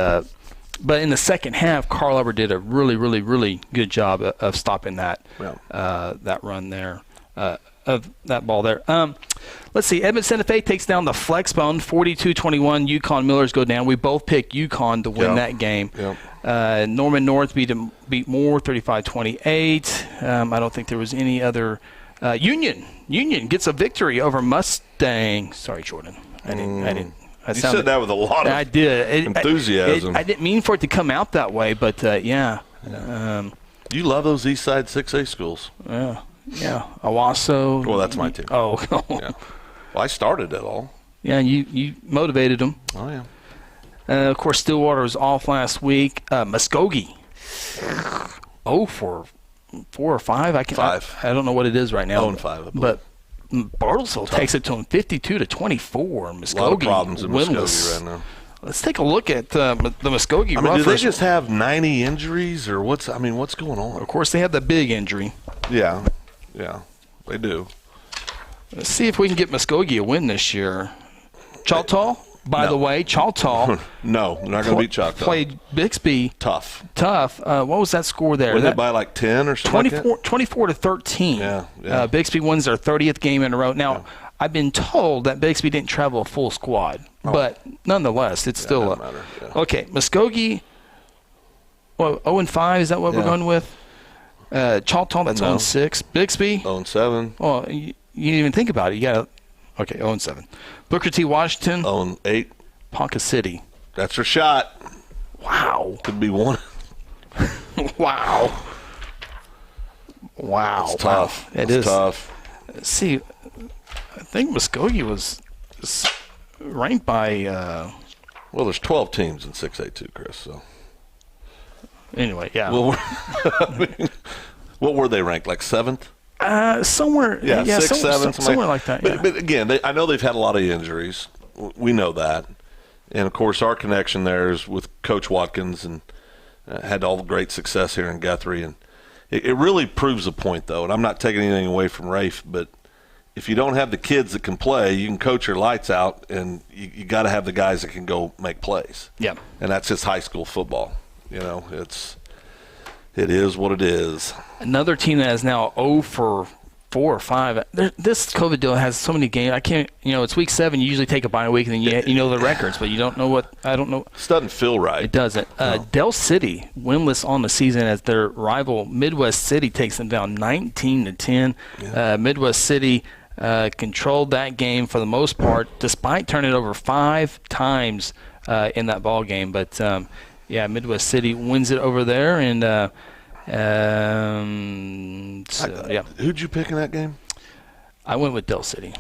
Speaker 1: but in the second half, Carl Albert did a really, really, really good job of stopping that run there, of that ball there. Let's see. Edmond Santa Fe takes down the Flexbone, 42-21. UConn Millers go down. We both picked UConn to win that game.
Speaker 2: Yep.
Speaker 1: Norman North beat Moore 35-28. I don't think there was any other. Union gets a victory over Mustang. Sorry, Jordan. I didn't.
Speaker 2: You said that with a lot of enthusiasm.
Speaker 1: I didn't mean for it to come out that way, but yeah.
Speaker 2: You love those East Side 6A schools.
Speaker 1: Yeah. Owasso.
Speaker 2: Well, that's my team.
Speaker 1: Oh.
Speaker 2: Yeah. Well, I started it all.
Speaker 1: Yeah, you motivated them.
Speaker 2: Oh, yeah.
Speaker 1: Of course, Stillwater was off last week. Muskogee. For 4 or 5.
Speaker 2: 5.
Speaker 1: I don't know what it is right now.
Speaker 2: 0-5.
Speaker 1: But Bartlesville takes it to them 52-24. Muskogee.
Speaker 2: A lot of problems in Muskogee right now.
Speaker 1: Let's take a look at the Muskogee
Speaker 2: Roughness. Do they just
Speaker 1: have
Speaker 2: have 90 injuries, or what's going on?
Speaker 1: Of course, they have the big injury.
Speaker 2: Yeah, they do.
Speaker 1: Let's see if we can get Muskogee a win this year. Choctaw, by the way, Choctaw.
Speaker 2: No, they're not going to beat Choctaw.
Speaker 1: Played Bixby.
Speaker 2: Tough.
Speaker 1: What was that score there?
Speaker 2: Were they by like 10 or something?
Speaker 1: 24-13.
Speaker 2: Yeah.
Speaker 1: Bixby wins their 30th game in a row. Now, I've been told that Bixby didn't travel a full squad, but nonetheless, it's still
Speaker 2: doesn't matter. Yeah.
Speaker 1: Okay. Muskogee, 0-5. Is that what we're going with? Choctaw, that's 0-6. Bixby,
Speaker 2: 0-7.
Speaker 1: Well, you didn't even think about it. You got 0-7. Booker T. Washington,
Speaker 2: 0-8.
Speaker 1: Ponca City.
Speaker 2: That's her shot.
Speaker 1: Wow.
Speaker 2: Could be one.
Speaker 1: Wow.
Speaker 2: It's tough.
Speaker 1: It is
Speaker 2: tough.
Speaker 1: See, I think Muskogee was ranked by.
Speaker 2: Well, there's 12 teams in 6A too, Chris. So.
Speaker 1: Anyway, yeah.
Speaker 2: Well, what were they ranked? Like 7th?
Speaker 1: Somewhere.
Speaker 2: Yeah, 6th, 7th,
Speaker 1: somewhere like that.
Speaker 2: But again, I know they've had a lot of injuries. We know that, and of course, our connection there is with Coach Watkins, and had all the great success here in Guthrie, and it really proves a point, though. And I'm not taking anything away from Rafe, but if you don't have the kids that can play, you can coach your lights out, and you got to have the guys that can go make plays.
Speaker 1: Yeah,
Speaker 2: and that's just high school football. It is what it is.
Speaker 1: Another team that is now 0 for 4 or 5. This COVID deal has so many games. I can't. It's week 7. You usually take a bye week, and then you know the records, but you don't know what. I don't know.
Speaker 2: This doesn't feel right.
Speaker 1: It doesn't. Del City winless on the season as their rival Midwest City takes them down 19-10.
Speaker 2: Yeah.
Speaker 1: Midwest City controlled that game for the most part, despite turning it over 5 times in that ball game. But Midwest City wins it over there, and
Speaker 2: who'd you pick in that game?
Speaker 1: I went with Del City.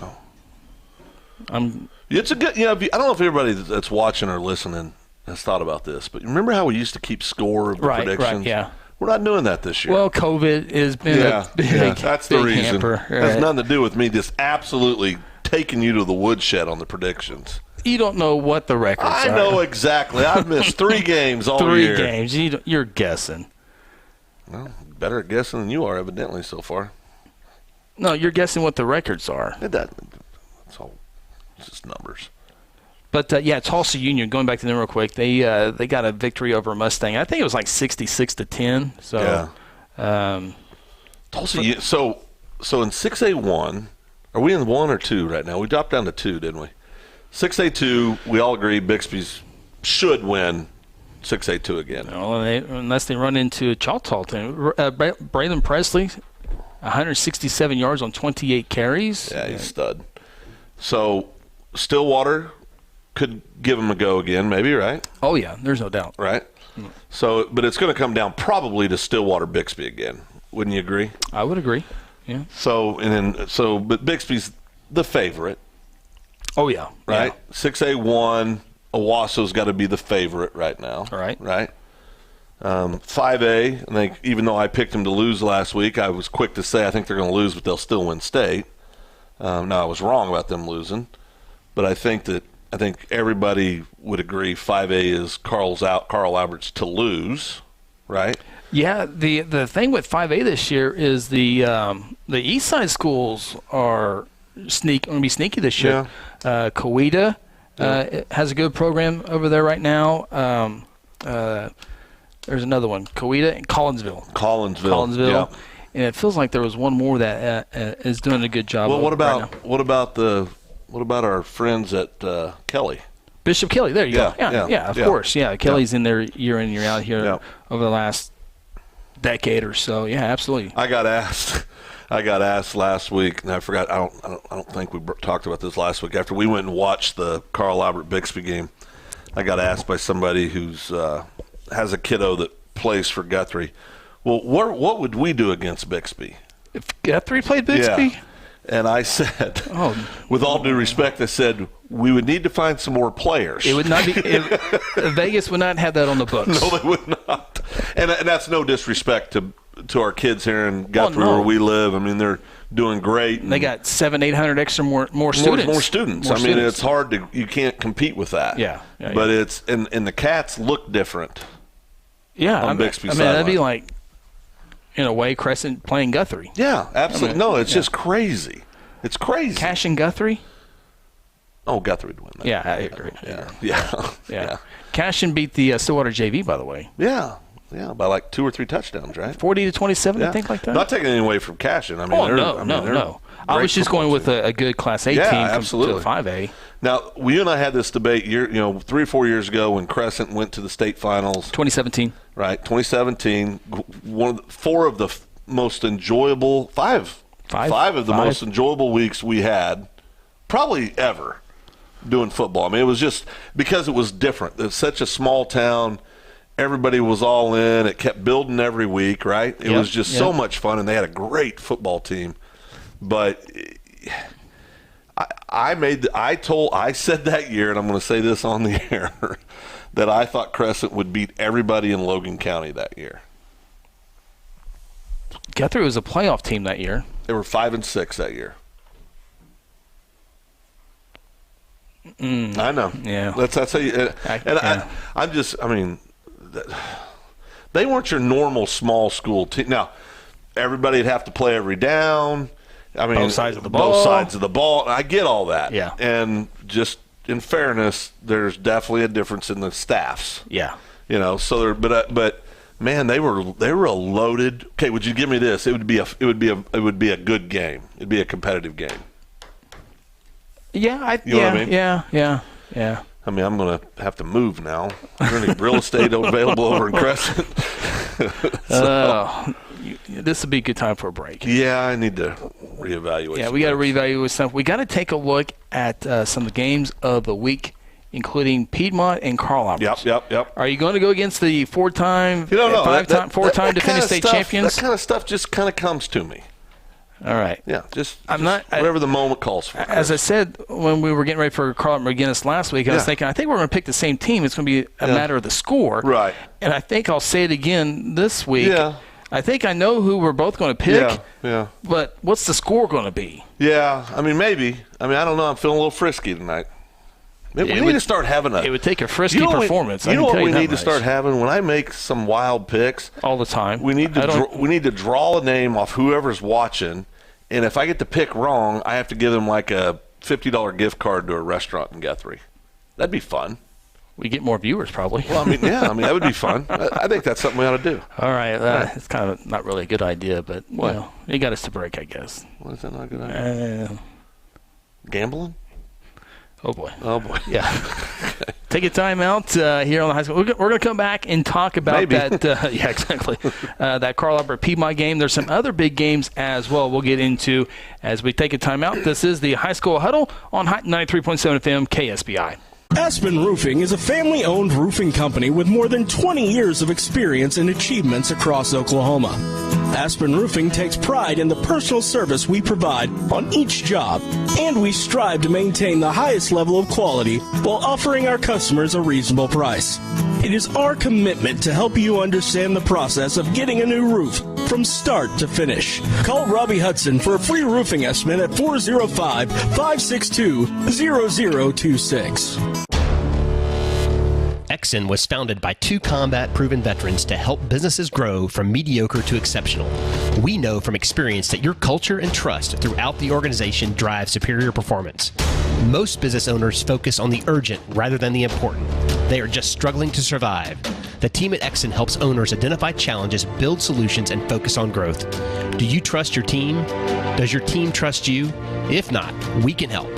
Speaker 2: It's a good. I don't know if everybody that's watching or listening has thought about this, but remember how we used to keep score of the predictions?
Speaker 1: Right, yeah.
Speaker 2: We're not doing that this year.
Speaker 1: Well, COVID has been a big,
Speaker 2: that's
Speaker 1: big
Speaker 2: the reason.
Speaker 1: hamper.
Speaker 2: It has nothing to do with me just absolutely taking you to the woodshed on the predictions.
Speaker 1: You don't know what the records are.
Speaker 2: I know exactly. I've missed 3 games all year.
Speaker 1: 3 games. You're guessing.
Speaker 2: Well, better at guessing than you are, evidently, so far.
Speaker 1: No, you're guessing what the records are.
Speaker 2: It's all just numbers.
Speaker 1: But Tulsa Union. Going back to them real quick, they got a victory over Mustang. I think it was like 66-10. So,
Speaker 2: Tulsa. So in 6A1, are we in 1 or 2 right now? We dropped down to 2, didn't we? 6A2. We all agree Bixby's should win 6A2 again.
Speaker 1: Well, unless they run into a Choctaw team. Braylon Presley, 167 yards on 28 carries.
Speaker 2: Yeah, he's a stud. So Stillwater could give him a go again, maybe, right?
Speaker 1: Oh, yeah, there's no doubt.
Speaker 2: Right? So, but it's going to come down probably to Stillwater Bixby again. Wouldn't you agree?
Speaker 1: I would agree. Yeah.
Speaker 2: But Bixby's the favorite.
Speaker 1: Oh, yeah.
Speaker 2: Right? 6A1, Owasso's got to be the favorite right now.
Speaker 1: Right.
Speaker 2: 5A, I think, even though I picked them to lose last week, I was quick to say I think they're going to lose, but they'll still win state. Now, I was wrong about them losing, but I think everybody would agree 5A is Carl Albert's to lose, right?
Speaker 1: Yeah, the thing with 5A this year is the East Side schools are going to be sneaky this year. Yeah. Coweta has a good program over there right now. There's another one, Coweta and Collinsville.
Speaker 2: Yeah.
Speaker 1: And it feels like there was one more that is doing a good job.
Speaker 2: Well, what about our friends at Kelly?
Speaker 1: Bishop Kelly, there you go. Yeah, of course. Yeah, Kelly's in there year in, year out here over the last decade or so. Yeah, absolutely.
Speaker 2: I got asked last week, and I forgot. I don't think we talked about this last week. After we went and watched the Carl Albert Bixby game, I got asked by somebody who's has a kiddo that plays for Guthrie. Well, what would we do against Bixby?
Speaker 1: If Guthrie played Bixby?
Speaker 2: Yeah. And I said, with all due respect, I said, we would need to find some more players.
Speaker 1: It would not be Vegas would not have that on the books.
Speaker 2: No, they would not. And that's no disrespect to our kids here in Guthrie where we live. I mean, they're doing great.
Speaker 1: And they got 700-800 extra more students.
Speaker 2: More students. It's hard to – you can't compete with that.
Speaker 1: Yeah.
Speaker 2: But it's – and the Cats look different.
Speaker 1: Yeah.
Speaker 2: On Bixby's
Speaker 1: sideline. That'd be like, in a way, Crescent playing Guthrie.
Speaker 2: Yeah, absolutely. It's just crazy. It's crazy.
Speaker 1: Cash and Guthrie?
Speaker 2: Oh, Guthrie would win that.
Speaker 1: Yeah, I agree.
Speaker 2: Yeah.
Speaker 1: Cashin beat the Stillwater JV, by the way.
Speaker 2: Yeah, by like 2 or 3 touchdowns, right?
Speaker 1: 40-27, I think, like that.
Speaker 2: Not taking anything away from Cashin.
Speaker 1: No. I was just going with a good Class A team
Speaker 2: absolutely.
Speaker 1: To the 5A.
Speaker 2: Now, you and I had this debate 3 or 4 years ago when Crescent went to the state finals.
Speaker 1: 2017.
Speaker 2: Right, 2017. Five of the most enjoyable weeks we had probably ever doing football. I mean, it was just because it was different. It's such a small town. Everybody was all in. It kept building every week, right? It was just so much fun, and they had a great football team. But I said that year, and I'm going to say this on the air, that I thought Crescent would beat everybody in Logan County that year.
Speaker 1: Guthrie was a playoff team that year.
Speaker 2: They were 5-6 that year. I know.
Speaker 1: Yeah.
Speaker 2: That's how you. They weren't your normal small school team. Now, everybody'd have to play every down. I mean,
Speaker 1: both sides of the ball.
Speaker 2: I get all that.
Speaker 1: Yeah.
Speaker 2: And just in fairness, there's definitely a difference in the staffs.
Speaker 1: Yeah.
Speaker 2: So but man, they were a loaded. Okay, would you give me this? It would be a good game. It'd be a competitive game.
Speaker 1: Yeah,
Speaker 2: you know what I mean?
Speaker 1: Yeah.
Speaker 2: I mean, I'm going to have to move now. Is there any real estate available over in Crescent?
Speaker 1: This would be a good time for a break.
Speaker 2: Yeah, I need to reevaluate.
Speaker 1: Yeah, we got to reevaluate stuff. We got to take a look at some of the games of the week, including Piedmont and Carl Albert.
Speaker 2: Yep.
Speaker 1: Are you going to go against the four-time defending state champions?
Speaker 2: That kind of stuff just kind of comes to me.
Speaker 1: All right.
Speaker 2: Yeah, just whatever the moment calls for.
Speaker 1: As I said when we were getting ready for Carl McGinnis last week, I was thinking, I think we're going to pick the same team. It's going to be a matter of the score.
Speaker 2: Right.
Speaker 1: And I think I'll say it again this week.
Speaker 2: Yeah.
Speaker 1: I think I know who we're both going to pick.
Speaker 2: Yeah.
Speaker 1: But what's the score going to be?
Speaker 2: Yeah. I mean, maybe. I mean, I don't know. I'm feeling a little frisky tonight. Maybe we need to start having
Speaker 1: It would take a frisky performance.
Speaker 2: You know what we need to start having? When I make some wild picks
Speaker 1: all the time,
Speaker 2: we need to draw a name off whoever's watching, and if I get to pick wrong, I have to give them like a $50 gift card to a restaurant in Guthrie. That'd be fun.
Speaker 1: We get more viewers probably.
Speaker 2: Well, that would be fun. I think that's something we ought to do.
Speaker 1: All right. It's kind of not really a good idea, but you got us to break, I guess.
Speaker 2: What is that not a good idea? Gambling?
Speaker 1: Oh, boy.
Speaker 2: Yeah.
Speaker 1: Take a time out here on the high school. We're going to come back and talk about that. Yeah, exactly. That Carl Albert Piedmont game. There's some other big games as well we'll get into as we take a time out. This is the High School Huddle on Hot 93.7 FM KSPI.
Speaker 9: Aspen Roofing is a family-owned roofing company with more than 20 years of experience and achievements across Oklahoma. Aspen Roofing takes pride in the personal service we provide on each job, and we strive to maintain the highest level of quality while offering our customers a reasonable price. It is our commitment to help you understand the process of getting a new roof from start to finish. Call Robbie Hudson for a free roofing estimate at 405-562-0026.
Speaker 10: Exon was founded by two combat-proven veterans to help businesses grow from mediocre to exceptional. We know from experience that your culture and trust throughout the organization drive superior performance. Most business owners focus on the urgent rather than the important. They are just struggling to survive. The team at Exon helps owners identify challenges, build solutions, and focus on growth. Do you trust your team? Does your team trust you? If not, we can help.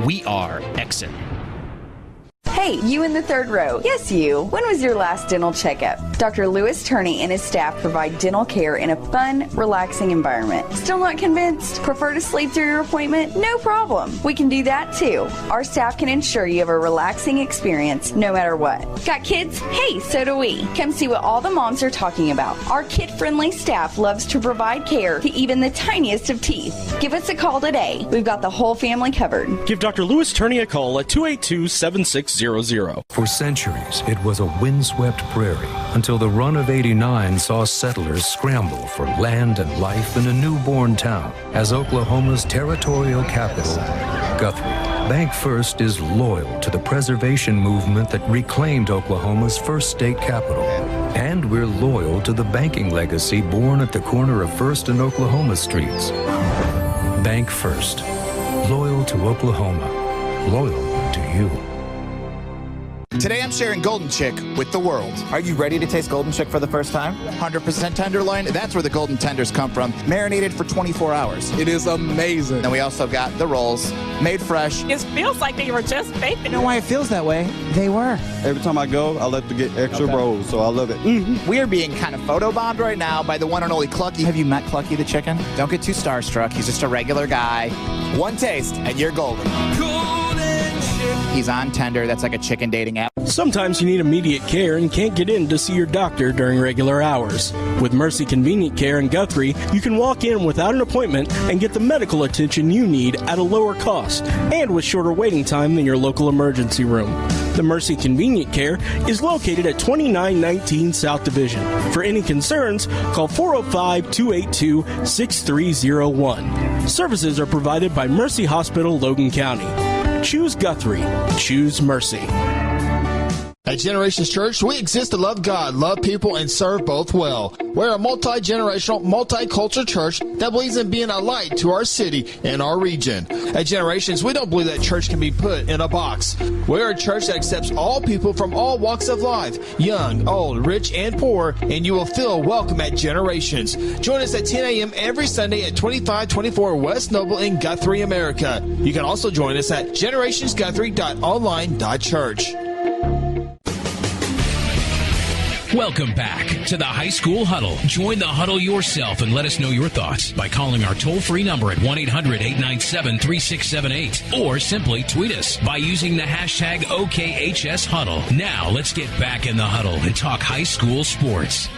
Speaker 10: We are Exon.
Speaker 11: Hey, you in the third row. Yes, you. When was your last dental checkup? Dr. Louis Turney and his staff provide dental care in a fun, relaxing environment. Still not convinced? Prefer to sleep through your appointment? No problem. We can do that too. Our staff can ensure you have a relaxing experience no matter what. Got kids? Hey, so do we. Come see what all the moms are talking about. Our kid-friendly staff loves to provide care to even the tiniest of teeth. Give us a call today. We've got the whole family covered.
Speaker 9: Give Dr. Louis Turney a call at 282-7600.
Speaker 12: For centuries, it was a windswept prairie until the run of '89 saw settlers scramble for land and life in a newborn town as Oklahoma's territorial capital, Guthrie. BancFirst is loyal to the preservation movement that reclaimed Oklahoma's first state capital. And we're loyal to the banking legacy born at the corner of First and Oklahoma streets. BancFirst. Loyal to Oklahoma. Loyal to you.
Speaker 6: Today I'm sharing Golden Chick with the world. Are you ready to taste Golden Chick for the first time? 100% tenderloin. That's where the golden tenders come from. Marinated for 24 hours.
Speaker 7: It is amazing.
Speaker 6: And we also got the rolls, made fresh.
Speaker 8: It feels like they were just baked.
Speaker 6: You know why it feels that way? They were.
Speaker 7: Every time I go, I like to get extra rolls, so I love it.
Speaker 6: We are being kind of photobombed right now by the one and only Clucky. Have you met Clucky the chicken? Don't get too starstruck. He's just a regular guy. One taste, and you're golden. He's on Tender. That's like a chicken dating app.
Speaker 9: Sometimes you need immediate care and can't get in to see your doctor during regular hours. With Mercy Convenient Care in Guthrie, you can walk in without an appointment and get the medical attention you need at a lower cost and with shorter waiting time than your local emergency room. The Mercy Convenient Care is located at 2919 South Division. For any concerns, call 405-282-6301. Services are provided by Mercy Hospital, Logan County. Choose Guthrie. Choose Mercy.
Speaker 5: At Generations Church, we exist to love God, love people, and serve both well. We're a multi-generational, multicultural church that believes in being a light to our city and our region. At Generations, we don't believe that church can be put in a box. We're a church that accepts all people from all walks of life, young, old, rich, and poor, and you will feel welcome at Generations. Join us at 10 a.m. every Sunday at 2524 West Noble in Guthrie, America. You can also join us at generationsguthrie.online.church.
Speaker 4: Welcome back to the High School Huddle. Join the huddle yourself and let us know your thoughts by calling our toll-free number at 1-800-897-3678 or simply tweet us by using the hashtag OKHSHuddle. Now let's get back in the huddle and talk high school sports.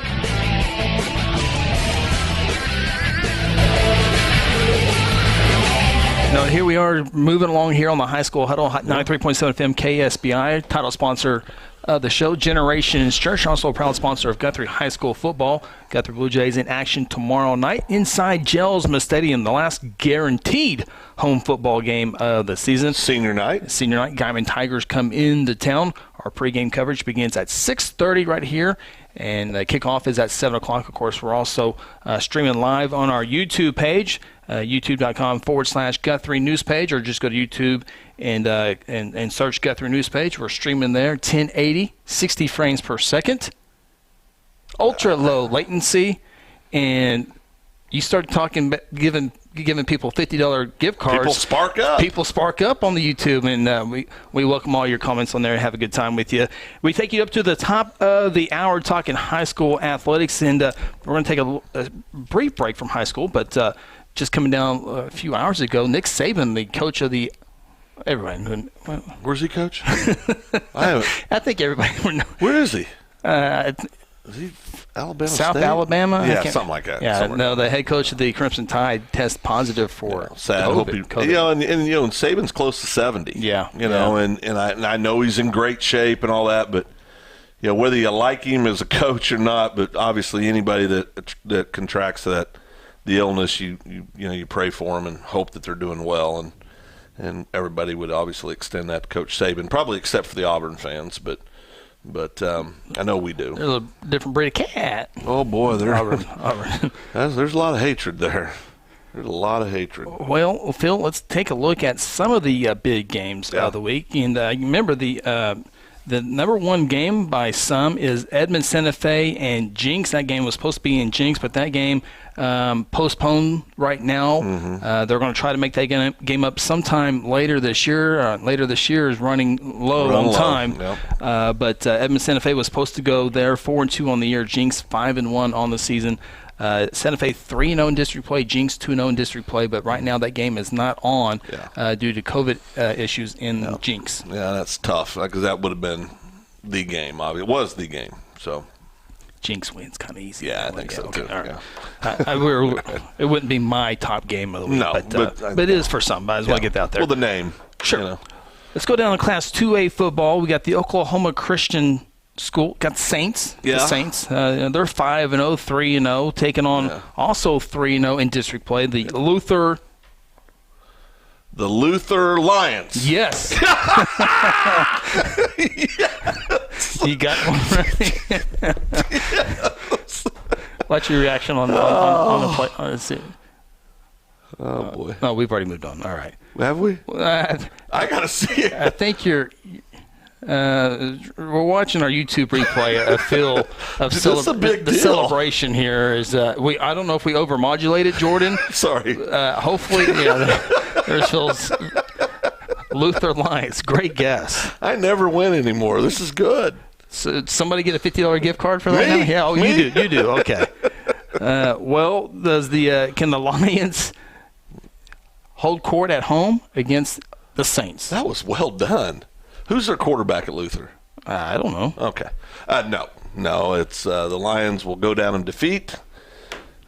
Speaker 1: Now, here we are moving along here on the High School Huddle, 93.7 FM KSPI, title sponsor of the show, Generations Church, also a proud sponsor of Guthrie High School football. Guthrie Blue Jays in action tomorrow night inside Gelsma Stadium, the last guaranteed home football game of the season.
Speaker 2: Senior night.
Speaker 1: Guyman Tigers come into town. Our pregame coverage begins at 6:30 right here And kickoff is at 7 o'clock. Of course, we're also streaming live on our YouTube page, youtube.com/Guthrie News page, or just go to YouTube and search Guthrie News page. We're streaming there, 1080, 60 frames per second, ultra low latency, and you start talking, giving people $50 gift cards. People spark up on the YouTube, and we welcome all your comments on there and have a good time with you. We take you up to the top of the hour talking high school athletics, and we're going to take a brief break from high school, but just coming down a few hours ago, Nick Saban, the coach of the everybody.
Speaker 2: Where's he coach?
Speaker 1: I think everybody would know.
Speaker 2: Where is he? Is he Alabama
Speaker 1: South
Speaker 2: State?
Speaker 1: Alabama?
Speaker 2: Yeah, something like that.
Speaker 1: Yeah, no, the head coach of the Crimson Tide tests positive for
Speaker 2: sad.
Speaker 1: COVID.
Speaker 2: You know, and Saban's close to 70.
Speaker 1: Yeah.
Speaker 2: And I know he's in great shape and all that, but whether you like him as a coach or not, but obviously anybody that contracts the illness, you pray for them and hope that they're doing well, and everybody would obviously extend that to Coach Saban, probably except for the Auburn fans, but I know we do.
Speaker 1: They're a different breed of cat.
Speaker 2: Oh, boy.
Speaker 1: Auburn.
Speaker 2: There's a lot of hatred there. There's a lot of hatred.
Speaker 1: Well, Phil, let's take a look at some of the big games of the week. And you remember the number one game by some is Edmond Santa Fe and Jinx. That game was supposed to be in Jinx, but that game postponed right now. Mm-hmm. They're going to try to make that game up sometime later this year. Later this year is running low on time. Yep. But Edmond Santa Fe was supposed to go there 4-2 on the year. Jinx 5-1 on the season. Santa Fe 3-0 in district play, Jinx 2-0 in district play, but right now that game is not on due to COVID issues in Jinx.
Speaker 2: Yeah, that's tough because that would have been the game. It was the game. So
Speaker 1: Jinx wins kind of easy.
Speaker 2: Yeah, I think so too.
Speaker 1: All right. It wouldn't be my top game of the week, but it is for some. Might as well get that out there.
Speaker 2: Well, the name.
Speaker 1: Sure. Let's go down to Class 2A football. We got the Oklahoma Christian School, got Saints.
Speaker 2: Yeah.
Speaker 1: The Saints. They're 5-0, 3-0, taking on also 3-0 in district play. The Luther
Speaker 2: Lions.
Speaker 1: Yes. You got one right.
Speaker 2: Yes.
Speaker 1: What's your reaction on the play?
Speaker 2: Oh, boy.
Speaker 1: No, we've already moved on. All right.
Speaker 2: Have we? I got to see it.
Speaker 1: I think you're we're watching our YouTube replay of Phil of the celebration here is I don't know if we overmodulated, Jordan.
Speaker 2: Sorry.
Speaker 1: Hopefully, there's Phil's Luther Lions. Great guess.
Speaker 2: I never win anymore. This is good.
Speaker 1: So somebody get a $50 gift card for that now? Yeah,
Speaker 2: Me?
Speaker 1: You do. Okay. Well, can the Lions hold court at home against the Saints?
Speaker 2: That was well done. Who's their quarterback at Luther?
Speaker 1: I don't know.
Speaker 2: Okay. No. It's the Lions will go down in defeat.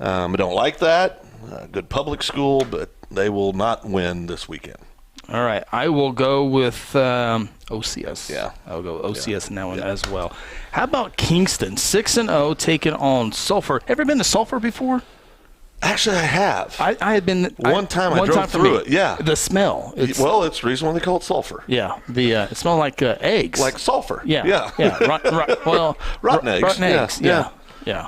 Speaker 2: I don't like that. Good public school, but they will not win this weekend.
Speaker 1: All right. I will go with OCS.
Speaker 2: Yeah.
Speaker 1: I'll go OCS in that one as well. How about Kingston? 6-0 taking on Sulphur. Ever been to Sulphur before?
Speaker 2: Actually, I have.
Speaker 1: I had been
Speaker 2: one time. I drove through it. Yeah.
Speaker 1: The smell.
Speaker 2: It's the reason why they call it sulfur.
Speaker 1: Yeah. It smelled like eggs.
Speaker 2: Like sulfur.
Speaker 1: Yeah. Rotten eggs. Rotten eggs. Yeah.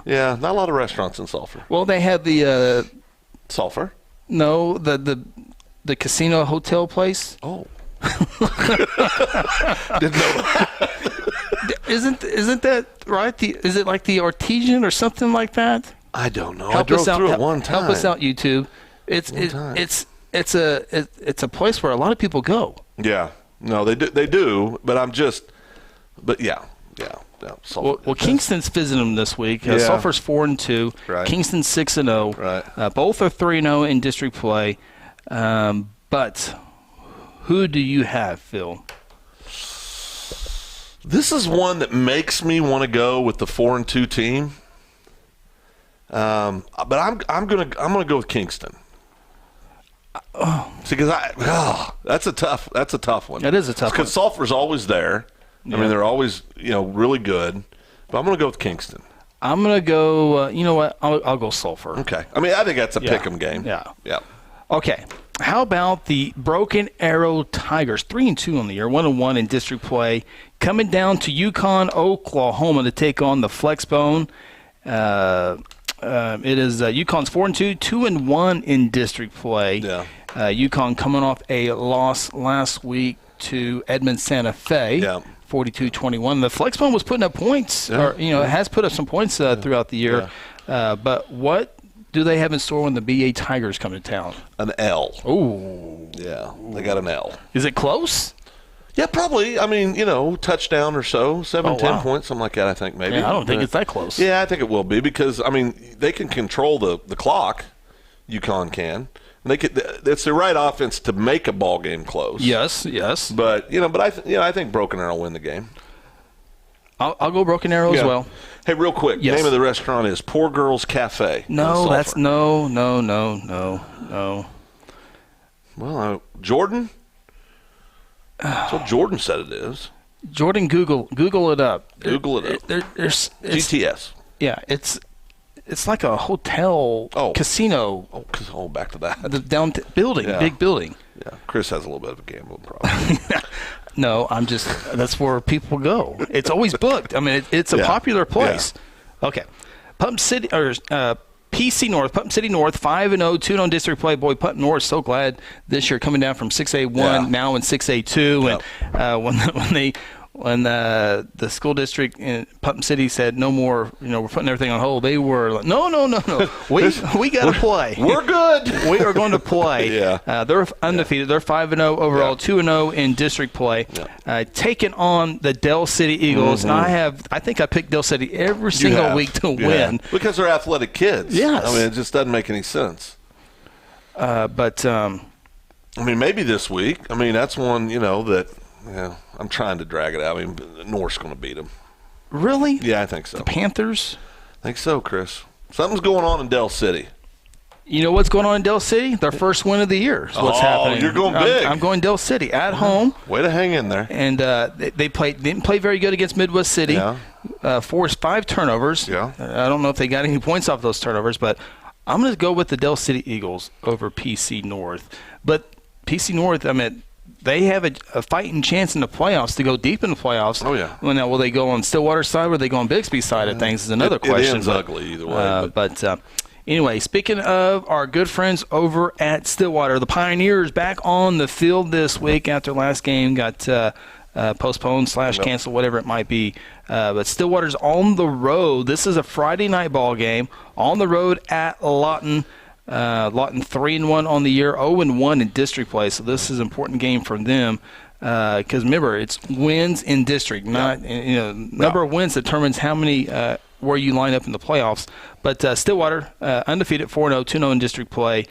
Speaker 2: Not a lot of restaurants in Sulphur.
Speaker 1: Well, they had the
Speaker 2: Sulphur.
Speaker 1: No, the casino hotel place.
Speaker 2: Oh. Didn't know.
Speaker 1: Isn't that right? Is it like the Artesian or something like that?
Speaker 2: I don't know. I drove through it one time.
Speaker 1: Help us out, YouTube. It's a place where a lot of people go.
Speaker 2: Yeah. No, they do. But yeah.
Speaker 1: Well, Kingston's visiting them this week. Sulphur's 4-2.
Speaker 2: Right.
Speaker 1: Kingston's 6-0.
Speaker 2: Right.
Speaker 1: Both are 3-0 in district play. But who do you have, Phil?
Speaker 2: This is one that makes me want to go with the 4-2 team. But I'm gonna go with Kingston. Because that's a tough one.
Speaker 1: That is a tough one.
Speaker 2: Because Sulphur's always there.
Speaker 1: Yeah.
Speaker 2: I mean, they're always really good. But I'm gonna go with Kingston.
Speaker 1: I'm gonna go. You know what? I'll go Sulphur.
Speaker 2: Okay. I mean, I think that's a pick'em game.
Speaker 1: Yeah. Okay. How about the Broken Arrow Tigers? 3-2 on the year, 1-1 in district play. coming down to Yukon, Oklahoma to take on the Flexbone. It is Yukon's 4-2, 2-1 in district play.
Speaker 2: Yeah.
Speaker 1: Yukon coming off a loss last week to Edmond Santa Fe.
Speaker 2: Yeah.
Speaker 1: 42-21. The Flexbone was putting up points, it has put up some points throughout the year. Yeah. But what do they have in store when the BA Tigers come to town?
Speaker 2: An L.
Speaker 1: Oh.
Speaker 2: Yeah, they got an L.
Speaker 1: Is it close?
Speaker 2: Yeah, probably. I mean, touchdown or so, 10 points, something like that, I think, maybe.
Speaker 1: Yeah, I don't think it's that close.
Speaker 2: Yeah, I think it will be because, I mean, they can control the clock. UConn can. It's the right offense to make a ball game close.
Speaker 1: Yes.
Speaker 2: But I think Broken Arrow will win the game.
Speaker 1: I'll go Broken Arrow as well.
Speaker 2: Hey, real quick,
Speaker 1: yes.
Speaker 2: Name of the restaurant is Poor Girls Cafe.
Speaker 1: No, that's no.
Speaker 2: Well, Jordan. That's what Jordan said it is.
Speaker 1: Jordan, Google it up.
Speaker 2: Google it up.
Speaker 1: There's
Speaker 2: GTS.
Speaker 1: Yeah, it's like a hotel casino.
Speaker 2: Oh, back to that.
Speaker 1: The building, big building.
Speaker 2: Yeah, Chris has a little bit of a gambling problem.
Speaker 1: No, that's where people go. It's always booked. I mean, it's a popular place. Yeah. Okay. Pump City, or PC North, Putnam City North, 5-0, 2-0 district play. Boy, Putnam North, so glad this year coming down from 6A1, now in 6A2. And when the school district in Putnam City said no more, we're putting everything on hold, they were like, no, we got to play.
Speaker 2: We're good.
Speaker 1: We are going to play. They're undefeated. They're 5-0 overall, 2-0 in district play, taking on the Del City Eagles.
Speaker 2: Mm-hmm.
Speaker 1: And I think I picked Del City every single week to win
Speaker 2: because they're athletic kids.
Speaker 1: Yes.
Speaker 2: I mean, it just doesn't make any sense.
Speaker 1: But
Speaker 2: I mean, maybe this week. I mean, that's one that. Yeah, I'm trying to drag it out. I mean, North's going to beat them.
Speaker 1: Really?
Speaker 2: Yeah, I think so.
Speaker 1: The Panthers?
Speaker 2: I think so, Chris. Something's going on in Del City.
Speaker 1: You know what's going on in Del City? Their first win of the year is what's happening.
Speaker 2: You're going big.
Speaker 1: I'm going Del City at home.
Speaker 2: Way to hang in there.
Speaker 1: And they didn't play very good against Midwest City. Yeah. Forced 5 turnovers.
Speaker 2: Yeah.
Speaker 1: I don't know if they got any points off those turnovers, but I'm going to go with the Del City Eagles over PC North. But PC North, I mean, they have a fighting chance in the playoffs to go deep in the playoffs.
Speaker 2: Oh, yeah.
Speaker 1: Will they go on Stillwater side or will they go on Bixby side of things is another question.
Speaker 2: It ends ugly either way.
Speaker 1: But anyway, speaking of our good friends over at Stillwater, the Pioneers back on the field this week after last game got postponed / canceled, whatever it might be. But Stillwater's on the road. This is a Friday night ball game on the road at Lawton. Lawton 3-1 on the year, 0-1 in district play. So this is an important game for them because remember it's wins in district, not number of wins determines how many where you line up in the playoffs. But Stillwater undefeated 4-0, 2-0 in district play.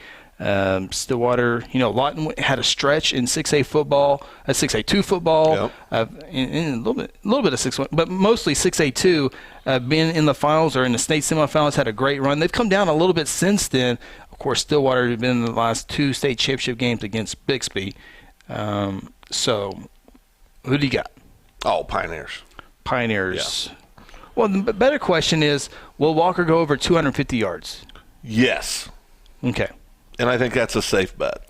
Speaker 1: Stillwater, Lawton had a stretch in 6A football, 6A2 football, in a little bit of 6A, but mostly 6A2. Been in the finals or in the state semifinals, had a great run. They've come down a little bit since then. Of course, Stillwater has been in the last 2 state championship games against Bixby. So, who do you got?
Speaker 2: Oh, Pioneers.
Speaker 1: Pioneers. Yeah. Well, the better question is, will Walker go over 250 yards?
Speaker 2: Yes.
Speaker 1: Okay.
Speaker 2: And I think that's a safe bet.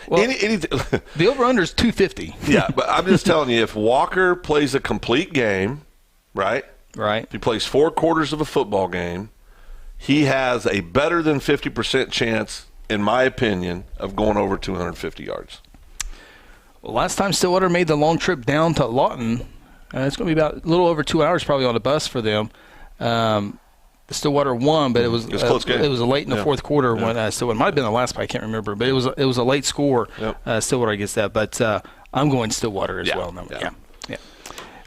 Speaker 1: Well, the over-under is 250.
Speaker 2: Yeah, but I'm just telling you, if Walker plays a complete game, right?
Speaker 1: Right.
Speaker 2: If he plays 4 quarters of a football game, he has a better than 50% chance, in my opinion, of going over 250 yards.
Speaker 1: Well, last time Stillwater made the long trip down to Lawton, it's going to be about a little over 2 hours probably on the bus for them. Stillwater won, but it was
Speaker 2: a close game.
Speaker 1: It was a late in the fourth quarter when Stillwater might have been the last play, I can't remember, but it was a late score. Stillwater gets that, but I'm going Stillwater as well. Yeah.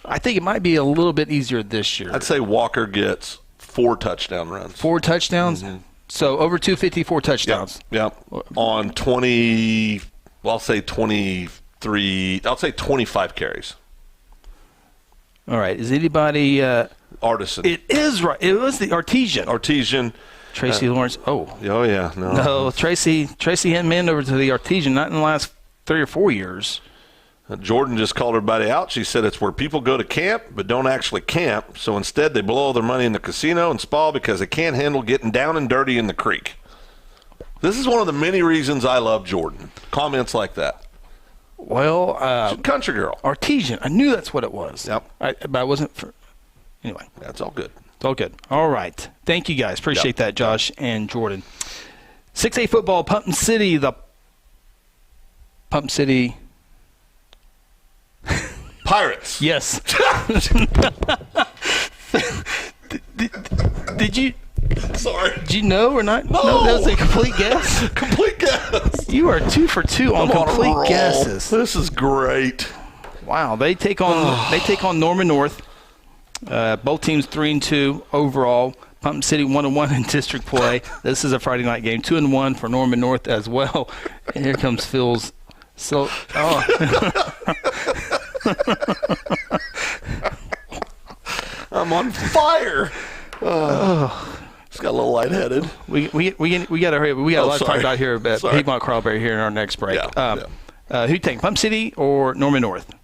Speaker 1: I think it might be a little bit easier this year.
Speaker 2: I'd say Walker gets 4 touchdown runs.
Speaker 1: 4 touchdowns? Mm-hmm. So over 250, 4 touchdowns.
Speaker 2: Yeah. On 20, well, I'll say 23, I'll say 25 carries.
Speaker 1: All right. Is anybody
Speaker 2: Artisan.
Speaker 1: It is right. It was the Artesian. Tracy Lawrence. Oh,
Speaker 2: yeah.
Speaker 1: No, Tracy hadn't been over to the Artesian, not in the last 3 or 4 years.
Speaker 2: Jordan just called everybody out. She said it's where people go to camp but don't actually camp. So instead they blow all their money in the casino and spa because they can't handle getting down and dirty in the creek. This is one of the many reasons I love Jordan. Comments like that.
Speaker 1: Well,
Speaker 2: country girl.
Speaker 1: Artesian. I knew that's what it was.
Speaker 2: Yep.
Speaker 1: But I wasn't for. Anyway.
Speaker 2: That's all good.
Speaker 1: It's all good. All right. Thank you, guys. Appreciate that, Josh and Jordan. 6A football, Pumpkin City. The Pumpkin City
Speaker 2: Pirates.
Speaker 1: Yes. Did you?
Speaker 2: Sorry.
Speaker 1: Did you know or not? No, that was a complete guess.
Speaker 2: Complete guess.
Speaker 1: You are 2 for 2 on complete guesses.
Speaker 2: This is great.
Speaker 1: Wow. They take on Norman North. Both teams 3-2 overall. Pumpkin City 1-1 in district play. This is a Friday night game. 2-1 for Norman North as well. And here comes Phil's.
Speaker 2: I'm on fire. Just got a little lightheaded.
Speaker 1: We got to hurry. We got a lot of time out here about Piedmont Crawberry here in our next break. Who you think, Pumpkin City or Norman North?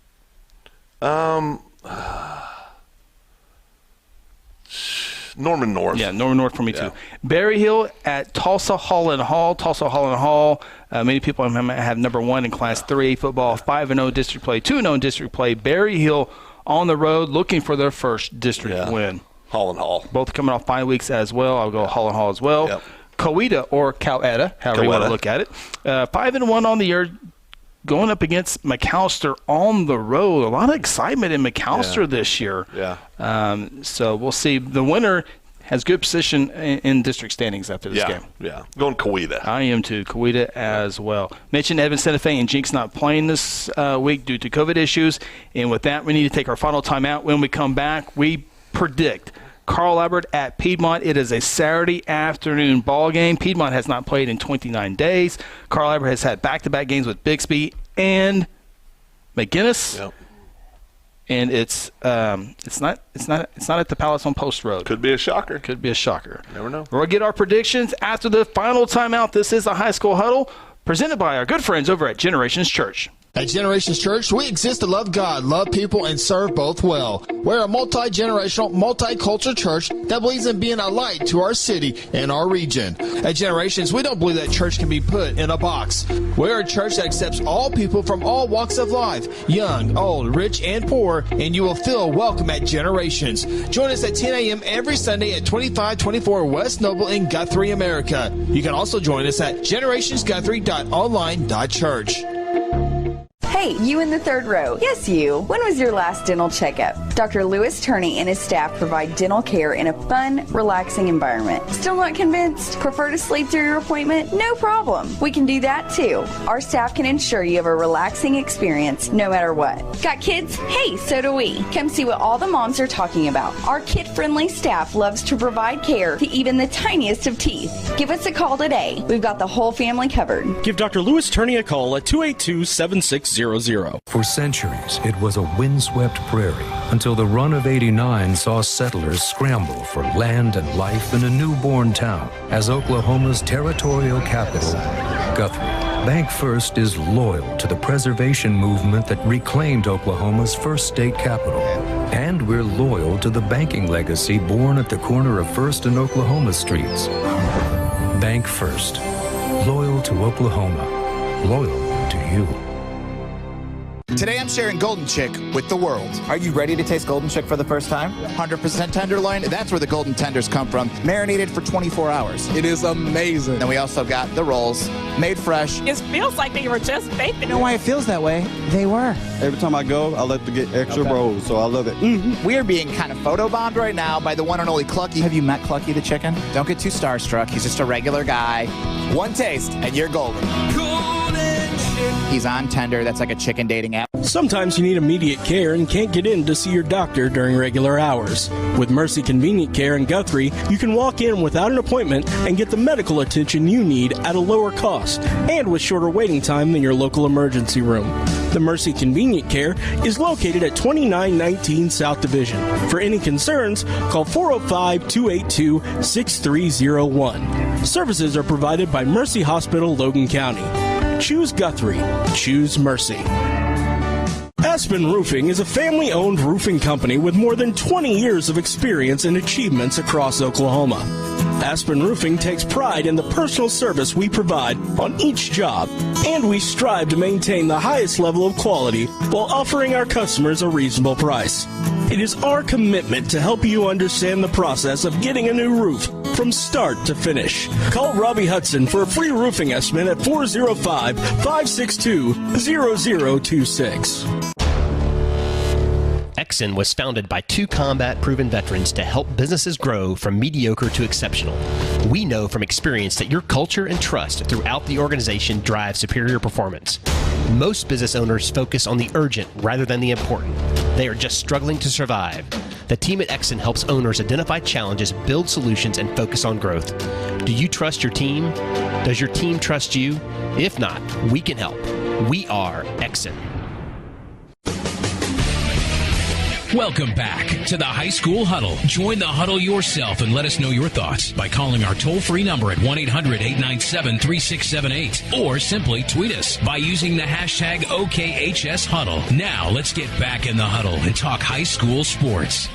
Speaker 2: Norman North.
Speaker 1: Yeah, Norman North for me too. Berry Hill at Tulsa Hall and Hall. Tulsa Hall and Hall. Many people have number 1 in Class 3A football, 5-0 district play, 2-0 district play. Berry Hill on the road looking for their first district win.
Speaker 2: Hall and Hall.
Speaker 1: Both coming off 5 weeks as well. I'll go Hall and Hall as well. Yep. Coweta or Coweta, however you want to look at it. 5-1 on the year. Going up against McAllister on the road. A lot of excitement in McAllister this year.
Speaker 2: Yeah.
Speaker 1: So we'll see. The winner has good position in district standings after this game.
Speaker 2: Yeah. Going Coweta.
Speaker 1: I am too. Coweta as well. Mentioned Evans, Santa Fe, and Jinx not playing this week due to COVID issues. And with that, we need to take our final time out. When we come back, we predict Carl Albert at Piedmont. It is a Saturday afternoon ball game. Piedmont has not played in 29 days. Carl Albert has had back-to-back games with Bixby and McGinnis.
Speaker 2: Yep.
Speaker 1: And it's not at the Palace on Post Road.
Speaker 2: Could be a shocker.
Speaker 1: Never
Speaker 2: know.
Speaker 1: We'll get our predictions after the final timeout. This is the High School Huddle, presented by our good friends over at Generations Church.
Speaker 5: At Generations Church, we exist to love God, love people, and serve both well. We're a multi-generational, multicultural church that believes in being a light to our city and our region. At Generations, we don't believe that church can be put in a box. We're a church that accepts all people from all walks of life, young, old, rich, and poor, and you will feel welcome at Generations. Join us at 10 a.m. every Sunday at 2524 West Noble in Guthrie, America. You can also join us at generationsguthrie.online.church.
Speaker 11: Hey, you in the third row. Yes, you. When was your last dental checkup? Dr. Lewis Turney and his staff provide dental care in a fun, relaxing environment. Still not convinced? Prefer to sleep through your appointment? No problem. We can do that too. Our staff can ensure you have a relaxing experience no matter what. Got kids? Hey, so do we. Come see what all the moms are talking about. Our kid-friendly staff loves to provide care to even the tiniest of teeth. Give us a call today. We've got the whole family covered.
Speaker 9: Give Dr. Lewis Turney a call at 282-7600.
Speaker 12: For centuries, it was a windswept prairie until the run of '89 saw settlers scramble for land and life in a newborn town as Oklahoma's territorial capital, Guthrie. BancFirst is loyal to the preservation movement that reclaimed Oklahoma's first state capital. And we're loyal to the banking legacy born at the corner of First and Oklahoma streets. BancFirst. Loyal to Oklahoma. Loyal to you.
Speaker 6: Today I'm sharing Golden Chick with the world. Are you ready to taste Golden Chick for the first time? 100% tenderloin, that's where the golden tenders come from, marinated for 24 hours.
Speaker 7: It is amazing.
Speaker 6: Then we also got the rolls, made fresh.
Speaker 8: It feels like they were just baked.
Speaker 6: You know why it feels that way? They were.
Speaker 7: Every time I go, I like to get extra rolls, so I love it.
Speaker 6: Mm-hmm. We are being kind of photobombed right now by the one and only Clucky. Have you met Clucky the chicken? Don't get too starstruck. He's just a regular guy. One taste, and you're golden. He's on Tender. That's like a chicken dating app.
Speaker 9: Sometimes you need immediate care and can't get in to see your doctor during regular hours. With Mercy Convenient Care in Guthrie, you can walk in without an appointment and get the medical attention you need at a lower cost and with shorter waiting time than your local emergency room. The Mercy Convenient Care is located at 2919 South Division. For any concerns, call 405-282-6301. Services are provided by Mercy Hospital, Logan County. Choose Guthrie. Choose Mercy. Aspen Roofing is a family-owned roofing company with more than 20 years of experience and achievements across Oklahoma. Aspen Roofing takes pride in the personal service we provide on each job, and we strive to maintain the highest level of quality while offering our customers a reasonable price. It is our commitment to help you understand the process of getting a new roof from start to finish. Call Robbie Hudson for a free roofing estimate at 405-562-0026.
Speaker 10: Exxon was founded by two combat-proven veterans to help businesses grow from mediocre to exceptional. We know from experience that your culture and trust throughout the organization drive superior performance. Most business owners focus on the urgent rather than the important. They are just struggling to survive. The team at Exxon helps owners identify challenges, build solutions, and focus on growth. Do you trust your team? Does your team trust you? If not, we can help. We are Exxon.
Speaker 4: Welcome back to the High School Huddle. Join the huddle yourself and let us know your thoughts by calling our toll-free number at 1-800-897-3678 or simply tweet us by using the hashtag OKHSHuddle. Now let's get back in the huddle and talk high school sports.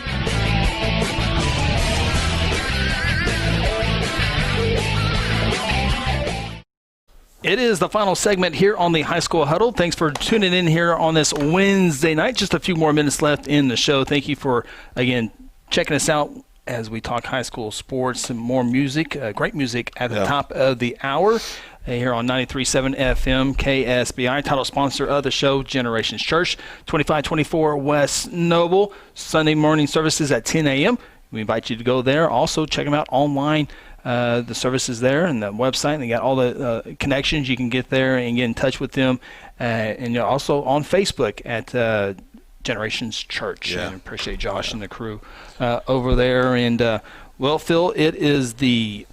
Speaker 1: It is the final segment here on the High School Huddle. Thanks for tuning in here on this Wednesday night. Just a few more minutes left in the show. Thank you for, again, checking us out as we talk high school sports and more music, great music at the top of the hour here on 93.7 FM KSPI. Title sponsor of the show, Generations Church, 2524 West Noble. Sunday morning services at 10 a.m. We invite you to go there. Also, check them out online. The services there and the website, and they got all the connections you can get there and get in touch with them. And you're also on Facebook at Generations Church.
Speaker 2: Yeah.
Speaker 1: And I appreciate Josh and the crew over there. And, well, Phil, it is the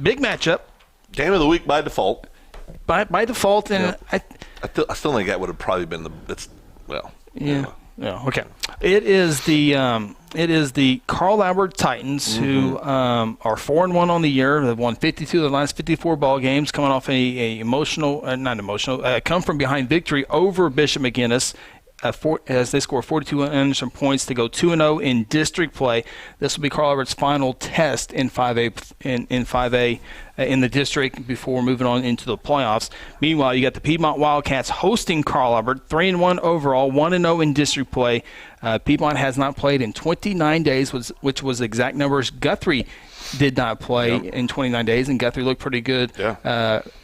Speaker 1: big matchup.
Speaker 2: Game of the week by default.
Speaker 1: By default. And
Speaker 2: I still think that would have probably been
Speaker 1: Yeah, okay. It is the Carl Albert Titans who are 4-1 on the year. They've won 52 of the last 54 ball games, coming off come from behind victory over Bishop McGuinness as they score 42 unanswered points to go 2-0 in district play. This will be Carl Albert's final test in 5A in the district before moving on into the playoffs. Meanwhile, you got the Piedmont Wildcats hosting Carl Albert, 3-1 overall, 1-0 in district play. Piedmont has not played in 29 days, which was exact numbers. Guthrie did not play in 29 days, and Guthrie looked pretty good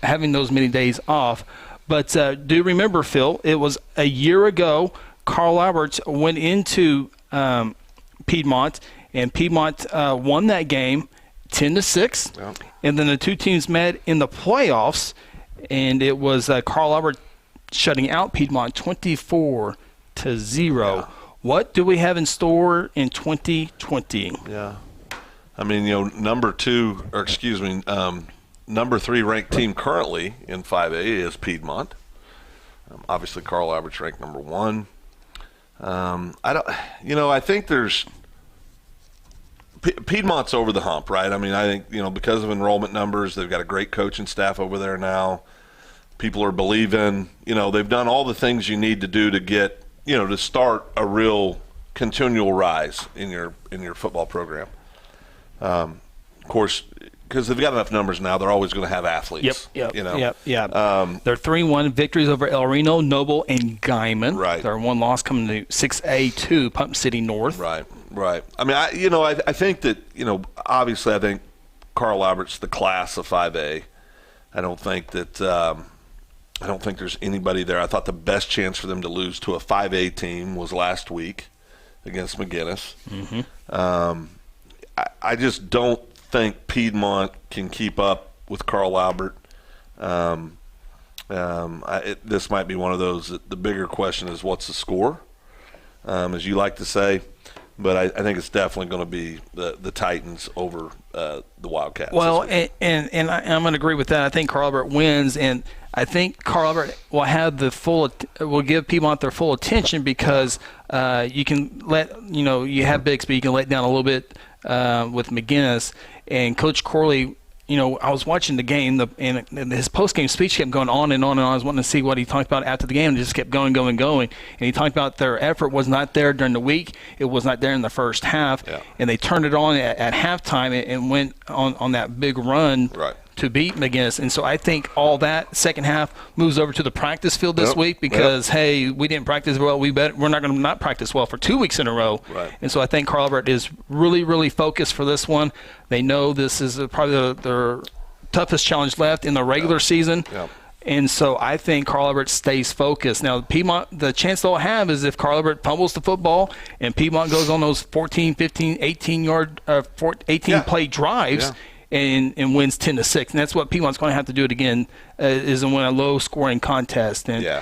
Speaker 1: having those many days off. But do remember, Phil, it was a year ago Carl Albert went into Piedmont, and Piedmont won that game 10-6. Yep. And then the two teams met in the playoffs, and it was Carl Albert shutting out Piedmont 24-0. Yeah. What do we have in store in 2020?
Speaker 2: Yeah. I mean, number 3 ranked team currently in 5A is Piedmont. Obviously, Carl Albert's ranked number 1. I think there's Piedmont's over the hump, right? I mean, I think, because of enrollment numbers, they've got a great coaching staff over there now. People are believing, they've done all the things you need to do to get, to start a real continual rise in your football program. Of course, because they've got enough numbers now, they're always going to have athletes.
Speaker 1: Yep. They're 3-1 victories over El Reno, Noble, and Guyman.
Speaker 2: Right.
Speaker 1: Their one loss coming to 6A2, Pump City North.
Speaker 2: Right. I mean, I think that, obviously I think Carl Albert's the class of 5A. I don't think there's anybody there. I thought the best chance for them to lose to a 5A team was last week against McGuinness. Mm-hmm. I just don't think Piedmont can keep up with Carl Albert. This might be one of those that the bigger question is what's the score, as you like to say. But I think it's definitely going to be the Titans over the Wildcats.
Speaker 1: Well, and I'm going to agree with that. I think Carl Albert wins, and I think Carl Albert will have will give Piedmont their full attention because you can you have Bixby, you can let down a little bit with McGuinness, and Coach Corley, I was watching the game, and his post-game speech kept going on and on and on. I was wanting to see what he talked about after the game, and it just kept going. And he talked about their effort was not there during the week. It was not there in the first half, and they turned it on at halftime and went on that big run to beat McGinnis. And so I think all that second half moves over to the practice field this week because, hey, we didn't practice well. We're not going to not practice well for 2 weeks in a row. Right. And so I think Carl Albert is really, really focused for this one. They know this is probably their toughest challenge left in the regular season. Yeah. And so I think Carl Albert stays focused. Now, Piedmont, the chance they'll have is if Carl Albert fumbles the football and Piedmont goes on those 14, 15, 18-play drives and wins 10-6. And that's what Piedmont's going to have to do it again, is win a low-scoring contest. And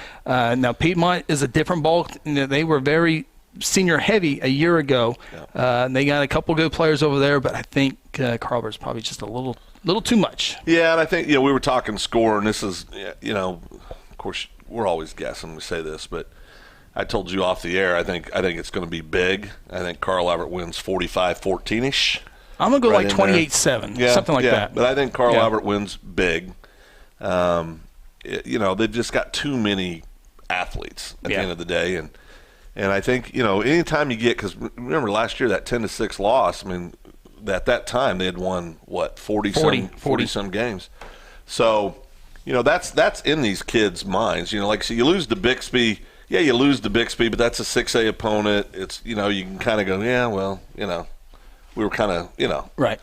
Speaker 1: now Piedmont is a different ball. They were very senior-heavy a year ago. They got a couple good players over there, but I think Carl Albert's probably just a little too much. Yeah,
Speaker 2: and I think, we were talking score, and this is, of course, we're always guessing when we say this, but I told you off the air, I think it's going to be big. I think Carl Albert wins 45-14-ish.
Speaker 1: I'm going to go like 28-7, something like that.
Speaker 2: But I think Carl Albert wins big. They've just got too many athletes at the end of the day, and I think, anytime you get, because remember last year that 10-6 loss, I mean, at that time they had won 40 some games. So, that's in these kids' minds. So you lose to Bixby. Yeah, you lose to Bixby, but that's a 6A opponent. It's, you can kind of go, we were kind of,
Speaker 1: Right.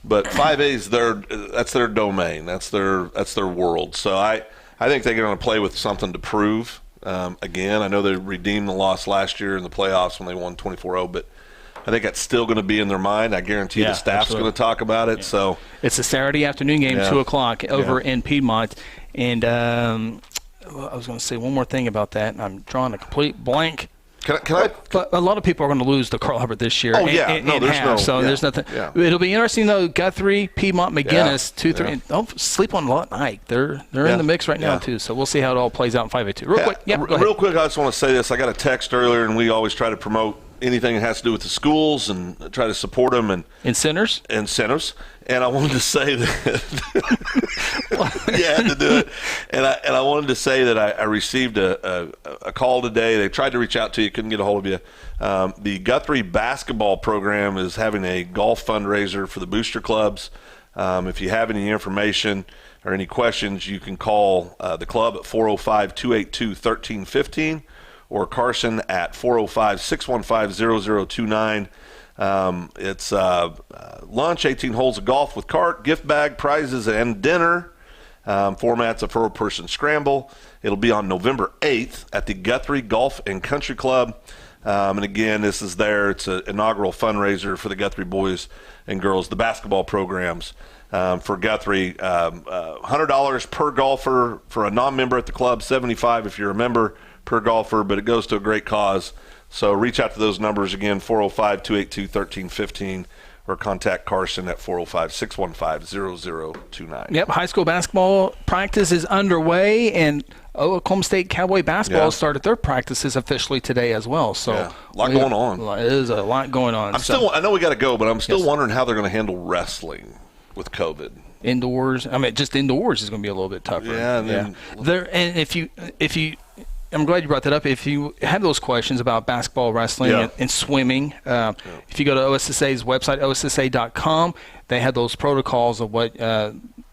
Speaker 2: But 5A's that's their domain. That's their world. So I think they're going to play with something to prove. Again, I know they redeemed the loss last year in the playoffs when they won 24-0, but I think that's still going to be in their mind. I guarantee the staff's going to talk about it. So
Speaker 1: it's a Saturday afternoon game, 2:00 over in Piedmont. And I was going to say one more thing about that. I'm drawing a complete blank. But a lot of people are going to lose to Carl Albert this year.
Speaker 2: Oh, yeah.
Speaker 1: There's nothing. Yeah. It'll be interesting, though. Guthrie, Piedmont, McGinnis, 2-3. And don't sleep on Lot Night. They're in the mix right now, too. So we'll see how it all plays out in 5A2. Real quick, I just want to say this. I got a text earlier, and we always try to promote anything that has to do with the schools and try to support them. And incentives.
Speaker 2: And I wanted to say that you had to do it. And I wanted to say that I received a call today. They tried to reach out to you, couldn't get a hold of you. The Guthrie basketball program is having a golf fundraiser for the booster clubs. If you have any information or any questions, you can call the club at 405-282-1315 or Carson at 405-615-0029. It's lunch, 18 holes of golf with cart, gift bag, prizes, and dinner. Format's a 4-person scramble. It'll be on November 8th at the Guthrie Golf and Country Club. And again, this is it's an inaugural fundraiser for the Guthrie boys and girls, the basketball programs. For Guthrie, $100 per golfer for a non-member at the club, $75 if you're a member per golfer, but it goes to a great cause. So reach out to those numbers again, 405-282-1315, or contact Carson at 405-615-0029.
Speaker 1: Yep, high school basketball practice is underway, and Oklahoma State Cowboy basketball started their practices officially today as well. So
Speaker 2: a lot going on.
Speaker 1: It is a lot going on.
Speaker 2: I know we got to go, but I'm still wondering how they're going to handle wrestling with COVID.
Speaker 1: Indoors. I mean, just indoors is going to be a little bit tougher.
Speaker 2: Yeah.
Speaker 1: If you I'm glad you brought that up. If you have those questions about basketball, wrestling, and swimming, if you go to OSSA's website, OSSA.com, they have those protocols of what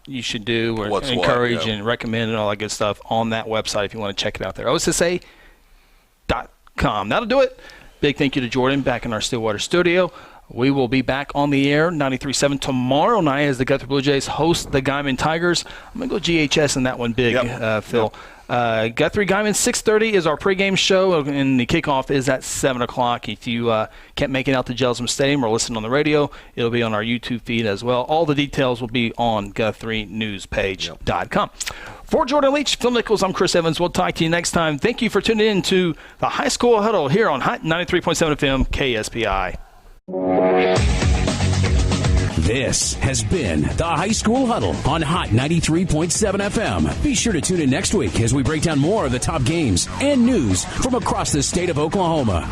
Speaker 1: you should do or encourage and recommend and all that good stuff on that website if you want to check it out there. OSSA.com. That'll do it. Big thank you to Jordan back in our Stillwater studio. We will be back on the air 93.7 tomorrow night as the Guthrie Blue Jays host the Guyman Tigers. I'm going to go GHS in that one big, Phil. Guthrie Guyman, 6:30 is our pregame show, and the kickoff is at 7 o'clock. If you can't make it out to Gelsum Stadium or listen on the radio, it'll be on our YouTube feed as well. All the details will be on GuthrieNewsPage.com. For Jordan Leach, Phil Nichols, I'm Chris Evans. We'll talk to you next time. Thank you for tuning in to the High School Huddle here on Hot 93.7 FM KSPI.
Speaker 4: This has been the High School Huddle on Hot 93.7 FM. Be sure to tune in next week as we break down more of the top games and news from across the state of Oklahoma.